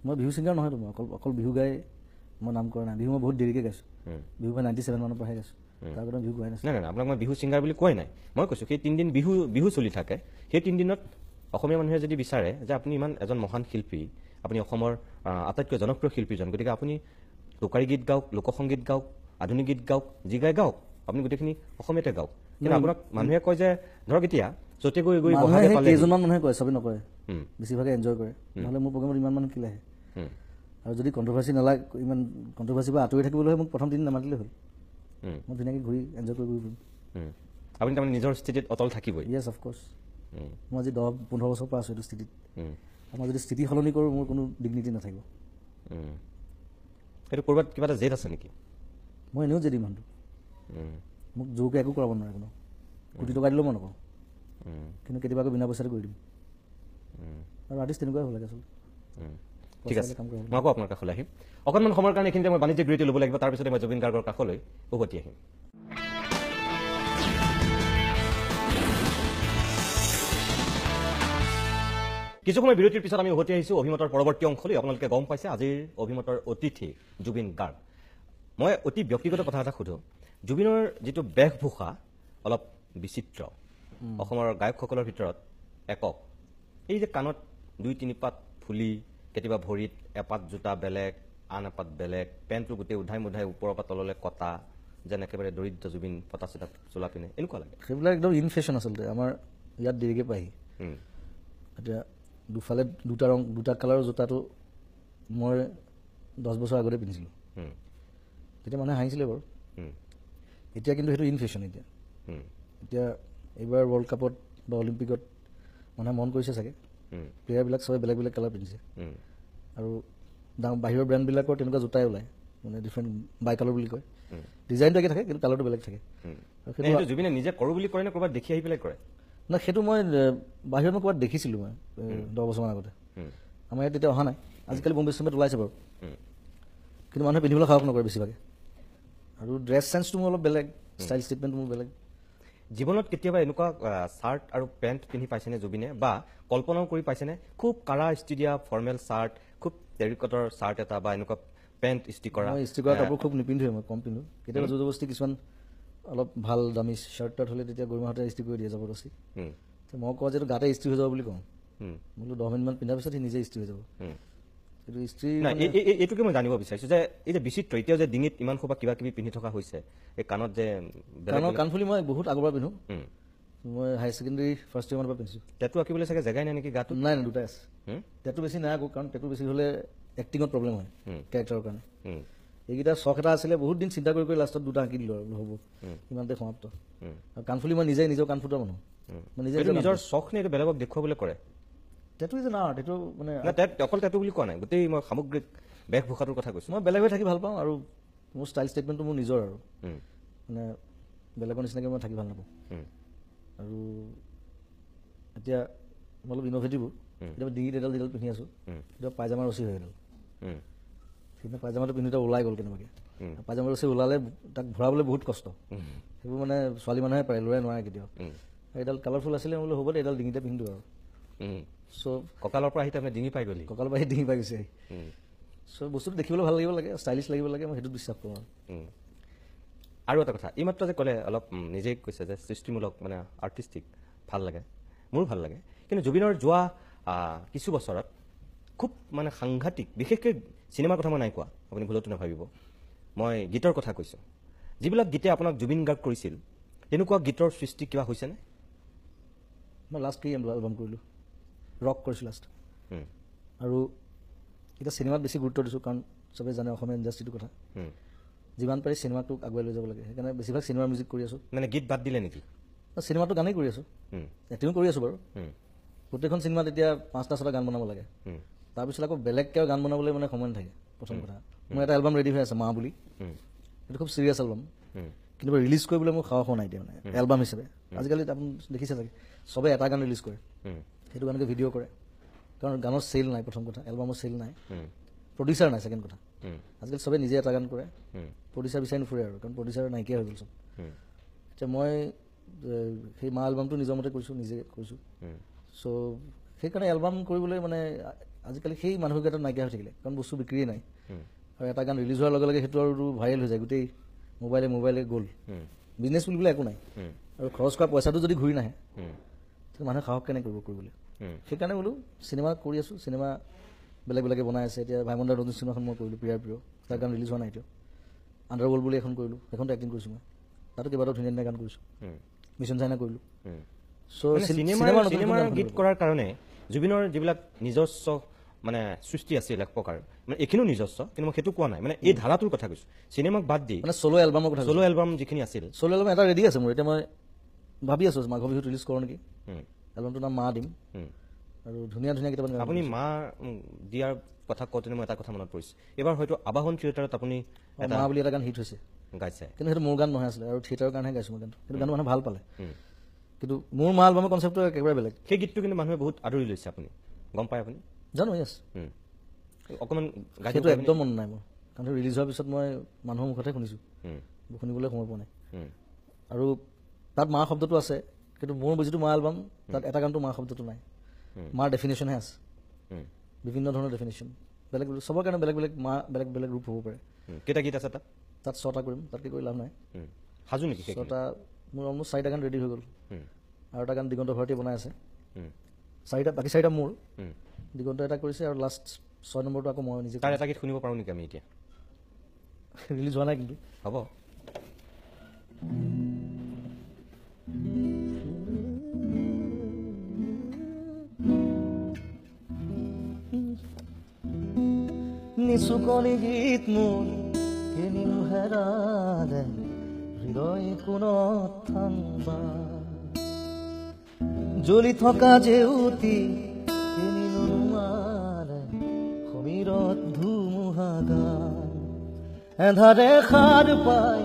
মই বিহু ছিংগাৰ নহয়তো, মই অকল বিহু গাই মই নাম কৰা নাই। বিহু মই বহুত দেৰিকৈ গাইছোঁ,
হুম।
বিহু মই 97 মানৰ পৰাহে গাইছোঁ, তাৰ আগতে বিহু গোৱাই নাছিলোঁ।
নাই, আপোনাক মই বিহু ছিংগাৰ বুলি কোৱাই নাই। মই কৈছোঁ সেই 3 দিন বিহু চলি থাকে, সেই 3 দিনত অসমীয়া মানুহে যদি বিচাৰে যে আপুনি ইমান এজন মহান শিল্পী, আপুনি অসমৰ আটাইতকৈ জনপ্ৰিয় শিল্পীজন, গতিকে আপুনি টোকাৰী গীত গাওক, লোকসংগীত গাওক, আধুনিক গীত গাওক, যি গাই গাওক, আপুনি গোটেইখিনি অসমীয়াতে গাওক। কিন্তু আপোনাক মানুহে কয় যে ধৰক এতিয়া য'তে গৈ
মানুহে
বহাগে
সেই
পালে,
কেইজনমান মানুহে কয়, চবেই নকয়,
হুম,
বেছিভাগে এনজয় কৰে। নহ'লে মোৰ প্ৰগ্ৰেমত ইমান মানুহ কেলৈ আহে?
হুম,
আৰু যদি কণ্ট্ৰভাৰ্চি নালাগে, ইমান কণ্ট্ৰভাৰ্চিৰ পৰা আঁতৰি থাকিবলৈ হয়, মোক প্ৰথম দিন নামাতিলে হ'ল,
হুম,
মই ধুনীয়াকৈ ঘূৰি এনজয় কৰি ফুৰিম।
হুম। আপুনি তাৰমানে নিজৰ স্থিতিত অটল থাকিবই।
য়েছ, অফক'ৰ্ছ।
হুম,
মই আজি 10-15 বছৰ পৰা আছোঁ এইটো স্থিতিত।
হুম,
আৰু মই যদি স্থিতি সলনি কৰোঁ, মোৰ কোনো ডিগনিটি নাথাকিব।
হুম। সেইটো ক'ৰবাত কিবা এটা জেদ আছে নেকি?
মই এনেও জেদি মানুহটো,
হুম,
মোক জোৰকৈ একো কৰাব নোৱাৰে কোনো। কোটি টকা দিলেও মই নকওঁ,
হুম,
কিন্তু কেতিয়াবা আকৌ বিনা পইচাতে কৰি দিম।
হুম,
আৰু আৰ্টিষ্ট তেনেকুৱাই হ'ব লাগে আচলতে,
হুম। ঠিক
পইচা
আছে,
দিলে কাম কৰিব
মই আকৌ আপোনাৰ কাষলৈ আহিম। অকণমান সময়ৰ কাৰণে এইখিনিতে মই বাণিজ্যিক বিৰতি ল'ব লাগিব, তাৰপিছতে মই জুবিন গাৰ্গৰ কাষলৈ উভতি আহিম। কিছু সময় বিৰতিৰ পিছত আমি উভতি আহিছোঁ অভিমতৰ পৰৱৰ্তী অংশলৈ। আপোনালোকে গম পাইছে আজিৰ অভিমতৰ অতিথি জুবিন গাৰ্গ। মই অতি ব্যক্তিগত কথা এটা সোধোঁ, জুবিনৰ যিটো বেশভূষা অলপ বিচিত্ৰ, অসমৰ গায়কসকলৰ ভিতৰত একক। এই যে কাণত 2-3 পাত ফুলি, কেতিয়াবা ভৰিত এপাত জোতা বেলেগ, আন এপাত বেলেগ, পেণ্টটো গোটেই উধাই মুধাই ওপৰৰ পৰা তললৈ কটা, যেন একেবাৰে দৰিদ্ৰ জুবিন ফটা চিটা চোলা পিনে, এনেকুৱা লাগে।
সেইবিলাক একদম ইনফেশ্যন আচলতে, আমাৰ ইয়াত দেৰিকৈ পায়হি।
হুম,
এতিয়া দুফালে দুটা কালাৰৰ জোতাটো মই 10 বছৰ আগতে পিন্ধিছিলোঁ,
হুম,
তেতিয়া মানুহে হাঁহিছিলে বাৰু।
হুম,
এতিয়া কিন্তু সেইটো ইনফেশ্যন।
হুম,
এতিয়া এইবাৰ ৱৰ্ল্ড কাপত বা অলিম্পিকত মানুহে মন কৰিছে চাগে,
হুম,
প্লেয়াৰবিলাক চবে বেলেগ বেলেগ কালাৰ পিন্ধিছে।
হুম,
আৰু বাহিৰৰ ব্ৰেণ্ডবিলাকৰ তেনেকুৱা জোতাই ওলায়, মানে ডিফাৰেণ্ট বাই কালাৰ বুলি কয়।
হুম,
ডিজাইনটো একে থাকে, কিন্তু কালাৰটো বেলেগ থাকে।
হুম।
আৰু
নে সেইটো জুবিনে নিজে কৰোঁ বুলি কৰে নে ক'ৰবাত দেখি আহি পেলাই কৰে?
না, সেইটো মই বাহিৰত মই ক'ৰবাত দেখিছিলোঁ, মই 10 বছৰমান আগতে।
হুম,
আমাৰ ইয়াত তেতিয়া অহা নাই, আজিকালি বম্বে চম্বেত ওলাইছে বাৰু,
হুম,
কিন্তু মানুহে পিন্ধিবলৈ সাহস নকৰে বেছিভাগে। আৰু ড্ৰেছ চেন্সটো মোৰ অলপ বেলেগ, ষ্টাইল ষ্টেটমেণ্টটো মোৰ বেলেগ।
জীৱনত কেতিয়াবা এনেকুৱা চাৰ্ট আৰু পেণ্ট পিন্ধি পাইছেনে জুবিনে, বা কল্পনাও কৰি পাইছেনে খুব কাৰা ইস্ত্ৰি দিয়া ফৰ্মেল চাৰ্ট, খুব টেৰিকটৰ চাৰ্ট এটা বা এনেকুৱা পেণ্ট ইস্ত্ৰি কৰা?
মই ইস্ত্ৰি কৰা কাপোৰ খুব নিপিন্ধোৱে, মই কম পিন্ধোঁ। কেতিয়াবা জবৰদস্তি কিছুমান অলপ ভাল দামী শ্বাৰ্ট টাৰ্ট হ'লে তেতিয়া গৰিমাহঁতে ইস্ত্ৰি কৰি দিয়ে জবৰদস্তি।
হুম,
মই কওঁ যে এইটো গাতে ইস্ত্ৰি হৈ যাব বুলি কওঁ,
হুম,
বোলো 10 মিনিটমান পিন্ধাৰ পিছত সি নিজে ইস্ত্ৰি হৈ যাব।
হুম।
কিন্তু ইস্ত্ৰি
নাই, এইটোকে মই জানিব বিচাৰিছোঁ যে এই যে বিচিত্ৰ, এতিয়া যে ডিঙিত ইমান সোপা কিবা কিবি পিন্ধি থকা হৈছে, এই কাণত যে বেলেগ বেলেগ-
কাণফুলি মই বহুত আগৰ পৰা পিন্ধোঁ,
হুম,
মই হায়াৰ ছেকেণ্ডেৰী ফাৰ্ষ্ট ইয়েৰ মানৰ পৰা পিন্ধিছোঁ।
টেটু আঁকিবলৈ চাগে জেগাই নাই নেকি গাটো?
নাই নাই, দুটাই আছে। টেটু বেছি নাই আকৌ, কাৰণ টেটু বেছি হ'লে এক্টিঙত প্ৰব্লেম হয় কেৰেক্টাৰৰ কাৰণে। এইকেইটা চখ এটা আছিলে, বহুত দিন চিন্তা কৰি লাষ্টত দুটা আঁকি দিলোঁ আৰু হ'ব, ইমানতে সমাপ্ত। আৰু কাণফুলি মই নিজেও কাণফুটা মানুহ, মই নিজে
নিজৰ চখ নে এইটো বেলেগক দেখুৱাবলৈ কৰে?
টেটু ইজ এন আৰ্ট, এইটো মানে
অকল টেটু বুলি কোৱা নাই, গোটেই মই সামগ্ৰিক বেশভূষাটোৰ কথা কৈছোঁ।
মই বেলেগ হৈ থাকি ভাল পাওঁ, আৰু মোৰ ষ্টাইল ষ্টেটমেণ্টটো মোৰ নিজৰ আৰু মানে বেলেগৰ নিচিনাকৈ মই থাকি ভাল নাপাওঁ। আৰু এতিয়া মই অলপ ইন'ভেটিভো, এতিয়া ডিঙিত এডাল যিডাল পিন্ধি আছোঁ এতিয়া পায়জামা ৰচি হৈ গ'ল। সেইদিনা পায়জামাটো পিন্ধোতে ওলাই গ'ল কেনেবাকৈ। পায়জামা ৰচি ওলালে তাক ভৰাবলৈ বহুত কষ্ট, সেইবোৰ মানে ছোৱালী মানুহে পাৰে, ল'ৰাই নোৱাৰে কেতিয়াও। এইডাল কালাৰফুল আছিলে, মই বোলো হ'ব দে এইডাল ডিঙিতে পিন্ধো আৰু। চ'
কঁকালৰ পৰা আহি তাৰমানে ডিঙি পাই গ'লি?
কঁকালৰ পৰা আহি ডিঙি পাই গৈছে। চ' বস্তুটো দেখিবলৈ ভাল লাগিব লাগে, ষ্টাইলিছ লাগিব লাগে, মই সেইটোত বিশ্বাস কৰোঁ।
আৰু এটা কথা, এইমাত্ৰ যে ক'লে অলপ নিজেই কৈছে যে সৃষ্টিমূলক মানে আৰ্টিষ্টিক ভাল লাগে, মোৰো ভাল লাগে। কিন্তু জুবিনৰ যোৱা কিছু বছৰত খুব মানে সাংঘাতিক, বিশেষকৈ চিনেমাৰ কথা মই নাই কোৱা, আপুনি ভুলতো নাভাবিব, মই গীতৰ কথা কৈছোঁ। যিবিলাক গীতে আপোনাক জুবিন গাৰ্গ কৰিছিল, তেনেকুৱা গীতৰ সৃষ্টি কিবা হৈছেনে?
মই লাষ্ট কি এলবাম কৰিলোঁ, ৰক কৰিছোঁ লাষ্ট। আৰু এতিয়া চিনেমাত বেছি গুৰুত্ব দিছোঁ, কাৰণ চবেই জানে অসমীয়া ইণ্ডাষ্ট্ৰিটোৰ কথা, যিমান পাৰি চিনেমাটোক আগুৱাই লৈ যাব লাগে, সেইকাৰণে বেছিভাগ চিনেমাৰ মিউজিক কৰি আছোঁ।
মানে গীত বাদ দিলে নেকি?
চিনেমাটো গানেই কৰি আছোঁ, এক্টিঙো কৰি আছোঁ বাৰু। গোটেইখন চিনেমাত এতিয়া 5টা-6টা গান বনাব লাগে, তাৰপিছত আকৌ বেলেগকৈ গান বনাবলৈ মানে সময় নাথাকে। প্ৰথম কথা, মোৰ এটা এলবাম ৰেডি হৈ আছে মা বুলি, এইটো খুব চিৰিয়াছ এলবাম, কিন্তু ৰিলিজ কৰিবলৈ মোৰ সাহস নাই এতিয়া, মানে এলবাম হিচাপে। আজিকালি আপুনি দেখিছে চাগে চবেই এটা গান ৰিলিজ কৰে, সেইটো গানকে ভিডিঅ' কৰে, কাৰণ গানৰ চেল নাই প্ৰথম কথা, এলবামৰ চেল নাই, প্ৰডিউচাৰ নাই ছেকেণ্ড কথা। আজিকালি চবেই নিজে এটা গান কৰে, প্ৰডিউচাৰ বিচাৰি নুফুৰে আৰু, কাৰণ প্ৰডিউচাৰ নাইকিয়া হৈ গ'ল চব। এতিয়া মই সেই মা এলবামটো নিজৰ মতে কৰিছোঁ, নিজে কৰিছোঁ। চ' সেইকাৰণে এলবাম কৰিবলৈ মানে আজিকালি সেই মানুহকেইটা নাইকিয়া হৈ থাকিলে, কাৰণ বস্তু বিক্ৰীয়ে নাই। আৰু এটা গান ৰিলিজ হোৱাৰ লগে লগে সেইটো আৰু ভাইৰেল হৈ যায়, গোটেই মোবাইলে গ'ল, বিজনেছ বুলিবলৈ একো নাই। আৰু খৰচ কৰা পইচাটো যদি ঘূৰি নাহে, তেতিয়া মানুহে সাহস কেনেকৈ কৰিব কৰিবলৈ। সেইকাৰণে বোলো চিনেমা কৰি আছোঁ, চিনেমা বেলেগে বনাই আছে। এতিয়া ভাইমণ্ডাৰ নতুন চিনেমাখন মই কৰিলোঁ, প্ৰিয়াৰ প্ৰিয়, তাৰ গান ৰিলিজ হোৱা নাই এতিয়াও। আণ্ডাৰৱৰ্ল্ড বুলি এখন কৰিলোঁ, সেইখনতো এক্টিং কৰিছোঁ মই, তাতো কেইবাটাও ধুনীয়া ধুনীয়া গান কৰিছোঁ। মিছন চাইনা কৰিলোঁ। চ'
চিনেমাৰ গীত কৰাৰ কাৰণে জুবিনৰ যিবিলাক নিজস্ব মানে সৃষ্টি আছিল এক প্ৰকাৰ, মানে এইখিনিও নিজস্ব, কিন্তু মই সেইটো কোৱা নাই, মানে এই ধাৰাটোৰ কথা কৈছোঁ। চিনেমাক বাদ দি
মানে চ'ল' এলবামৰ কথা,
চ'ল' এলবাম যিখিনি আছিল,
চ'ল' এলবাম এটা ৰেডি আছে মোৰ। এতিয়া মই ভাবি আছোঁ মাঘৰ বিহুত ৰিলিজ কৰোঁ নেকি, এলবামটোৰ নাম মা দিম, আৰু ধুনীয়া ধুনীয়া কেইটামান।
আপুনি মা দিয়াৰ কথা কওঁতে মই এটা কথা মনত পৰিছে, এইবাৰ হয়তো আবাহন থিয়েটাৰত আপুনি
মা বুলি এটা গান হিট হৈছে,
গাইছে,
কিন্তু সেইটো মোৰ গান নহয় আছিলে, আৰু থিয়েটাৰৰ কাৰণেহে গাইছোঁ মই গানটো, কিন্তু গানটো মানুহে ভাল পালে। কিন্তু মোৰ মা এলবামৰ কনচেপ্টটো একেবাৰে বেলেগ।
সেই গীতটো কিন্তু মানুহে বহুত আদৰি লৈছে, আপুনি গম পায়? আপুনি
জানো, য়েছ,
অকণমান
সেইটো একদম মন নাই মোৰ, কাৰণ ৰিলিজ হোৱাৰ পিছত মই মানুহৰ মুখতে শুনিছোঁ, শুনিবলৈ সময় পোৱা নাই। আৰু তাত মা শব্দটো আছে, কিন্তু মোৰ যিটো মা এলবাম তাত এটা গানটো মা শব্দটো নাই, মাৰ ডেফিনেশ্যনহে আছে, বিভিন্ন ধৰণৰ ডেফিনেশ্যন, বেলেগ চবৰ কাৰণে বেলেগ বেলেগ মা, বেলেগ বেলেগ ৰূপ হ'ব পাৰে।
কেইটা গীত আছে তাত? 6টা
কৰিম, তাতকৈ কৰি লাভ নাই।
সাজু নেকি?
6টা মোৰ অলমষ্ট 4টা গান ৰেডি হৈ গ'ল, আৰু এটা গান দিগন্ত ভাৰতীয়ে বনাই আছে, 4টা, বাকী 4টা মোৰ, দিগন্ত এটা কৰিছে, আৰু লাষ্ট 6 নম্বৰটো আকৌ মই নিজে।
তাৰ এটা গীত শুনিব পাৰোঁ নেকি আমি এতিয়া?
ৰিলিজ হোৱা নাই কিন্তু
হ'ব।
নিচুকনি গীত মোৰ কিনিনো হেৰালে, হৃদয় কোনত থাংবা, জ্বলি থকা জেউতি কিনিনো নোৱাৰে, সমীৰত ধুমুহা গান, এন্ধাৰে সাৰ পাই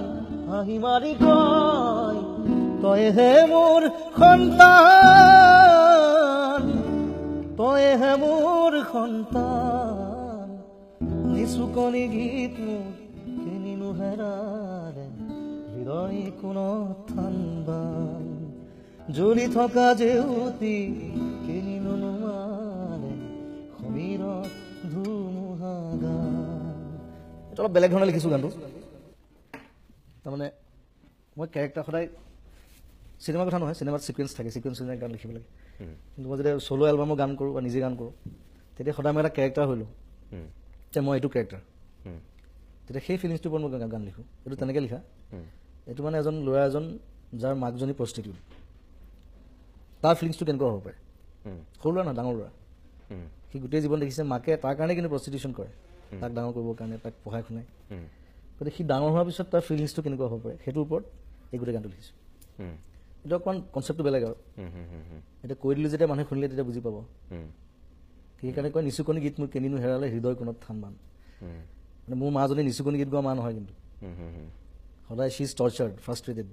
হাঁহি মাৰি কয়, তইহে মোৰ সন্তান, তইহে মোৰ সন্তান। নিচুকনি গীত মোৰ কিনিনো হেৰালে, হৃদয় কোনত থানবা, জ্বলি থকা জেউতি কিনিনো নোৱাৰে, সমীৰত ধুমুহা গান। এইটো অলপ বেলেগ ধৰণে লিখিছোঁ গানটো। তাৰমানে মই কেৰেক্টাৰ সদায়, চিনেমাৰ কথা নহয়, চিনেমাত ছিকুৱেঞ্চ থাকে, ছিকুৱেঞ্চ গান লিখিব লাগে, কিন্তু মই যেতিয়া চ'ল' এলবামৰ গান কৰোঁ বা নিজে গান কৰোঁ, তেতিয়া সদায় মই এটা কেৰেক্টাৰ হৈ লওঁ, যে মই এইটো কেৰেক্টাৰ, তেতিয়া সেই ফিলিংছটোৰ ওপৰত মই গান লিখোঁ। এইটো তেনেকৈ লিখা, এইটো মানে এজন ল'ৰা এজন যাৰ মাকজনী প্ৰষ্টিটিউট, তাৰ ফিলিংছটো কেনেকুৱা হ'ব পাৰে সৰু ল'ৰা নহয় ডাঙৰ ল'ৰা সি গোটেই জীৱন দেখিছে মাকে তাৰ কাৰণে কিন্তু প্ৰষ্টিটিউশ্যন কৰে তাক ডাঙৰ কৰিবৰ কাৰণে তাক পঢ়াই শুনাই গতিকে সি ডাঙৰ হোৱাৰ পিছত তাৰ ফিলিংছটো কেনেকুৱা হ'ব পাৰে সেইটোৰ ওপৰত এই গোটেই গানটো লিখিছোঁ এইটো অকণমান কনচেপ্টটো বেলেগ আৰু এতিয়া কৈ দিলোঁ যেতিয়া মানুহে শুনিলে তেতিয়া বুজি পাব সেইকাৰণে কয় নিচুকনি গীত মোৰ কেনিনো হেৰালে হৃদয় কোণত থান মান মানে মোৰ মাজনী নিচুকনি গীত গোৱা মা নহয় কিন্তু সদায় শ্বি ইজ টৰ্চাৰ্ড ফ্ৰাষ্ট্ৰেটেড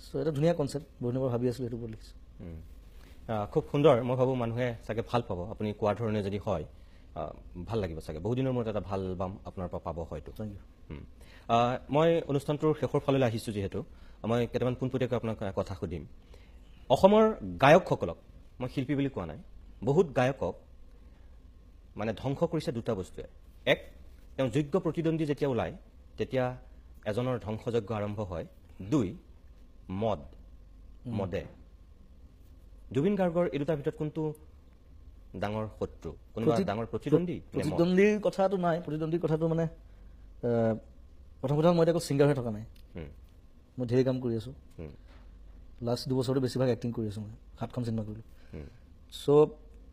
চ' এটা ধুনীয়া কনচেপ্ট বহুদিনৰ পৰা ভাবি আছিলোঁ সেইটোৰ ওপৰত লিখিছোঁ
খুব সুন্দৰ মই ভাবোঁ মানুহে চাগে ভাল পাব আপুনি কোৱা ধৰণে যদি হয় ভাল লাগিব চাগে বহুদিনৰ মূৰত এটা ভাল এলবাম আপোনাৰ পৰা পাব হয়তো
থেংক ইউ
মই অনুষ্ঠানটোৰ শেষৰ ফাললৈ আহিছোঁ যিহেতু মই কেইটামান পোনপটীয়াকৈ আপোনাক কথা সুধিম অসমৰ গায়কসকলক মই শিল্পী বুলি কোৱা নাই বহুত গায়কক মানে ধ্বংস কৰিছে দুটা বস্তুৱে এক তেওঁ যোগ্য প্ৰতিদ্বন্দ্বী যেতিয়া ওলায় তেতিয়া এজনৰ ধ্বংসযজ্ঞ আৰম্ভ হয় দুই মদে জুবিন গাৰ্গৰ এই দুটাৰ ভিতৰত কোনটো ডাঙৰ শত্ৰু কোনোবা ডাঙৰ প্ৰতিদ্বন্দ্বী
প্ৰতিদ্বন্দ্বীৰ কথাটো নাই প্ৰতিদ্বন্দ্বীৰ কথাটো মানে প্ৰথম কথা মই এতিয়া আকৌ ছিংগাৰ হৈ থকা নাই মই ঢেৰ কাম কৰি আছোঁ লাষ্ট 2 বছৰতে বেছিভাগ এক্টিং কৰি আছোঁ মই 7খন চিনেমা কৰিলোঁ চ'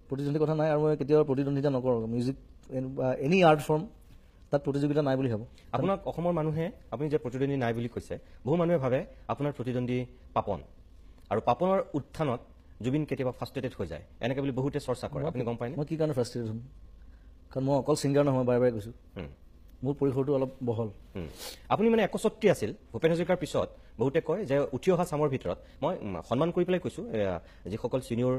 প্ৰতিদ্বন্দ্বীৰ কথা নাই আৰু মই কেতিয়াও প্ৰতিদ্বন্দ্বিতা নকৰোঁ মিউজিক বা এনি আৰ্ট ফৰ্ম তাত প্ৰতিযোগিতা নাই বুলি ভাবোঁ
আপোনাক অসমৰ মানুহে আপুনি যে প্ৰতিদ্বন্দ্বী নাই বুলি কৈছে বহু মানুহে ভাবে আপোনাৰ প্ৰতিদ্বন্দ্বী পাপন আৰু পাপনৰ উত্থানত জুবিন কেতিয়াবা ফ্ৰাষ্ট্ৰেটেড হৈ যায় এনেকৈ বুলি বহুতে চৰ্চা কৰে আপুনি গম পায়নে
মই কি কাৰণে ফ্ৰাষ্ট্ৰেটেড হ'ম কাৰণ মই অকল ছিংগাৰ নহয় বাৰে বাৰে কৈছোঁ মোৰ পৰিসৰটো অলপ বহল
আপুনি মানে একচ্ছত্ৰী আছিল ভূপেন হাজৰিকাৰ পিছত বহুতে কয় যে উঠি অহা চামৰ ভিতৰত মই সন্মান কৰি পেলাই কৈছোঁ যিসকল ছিনিয়ৰ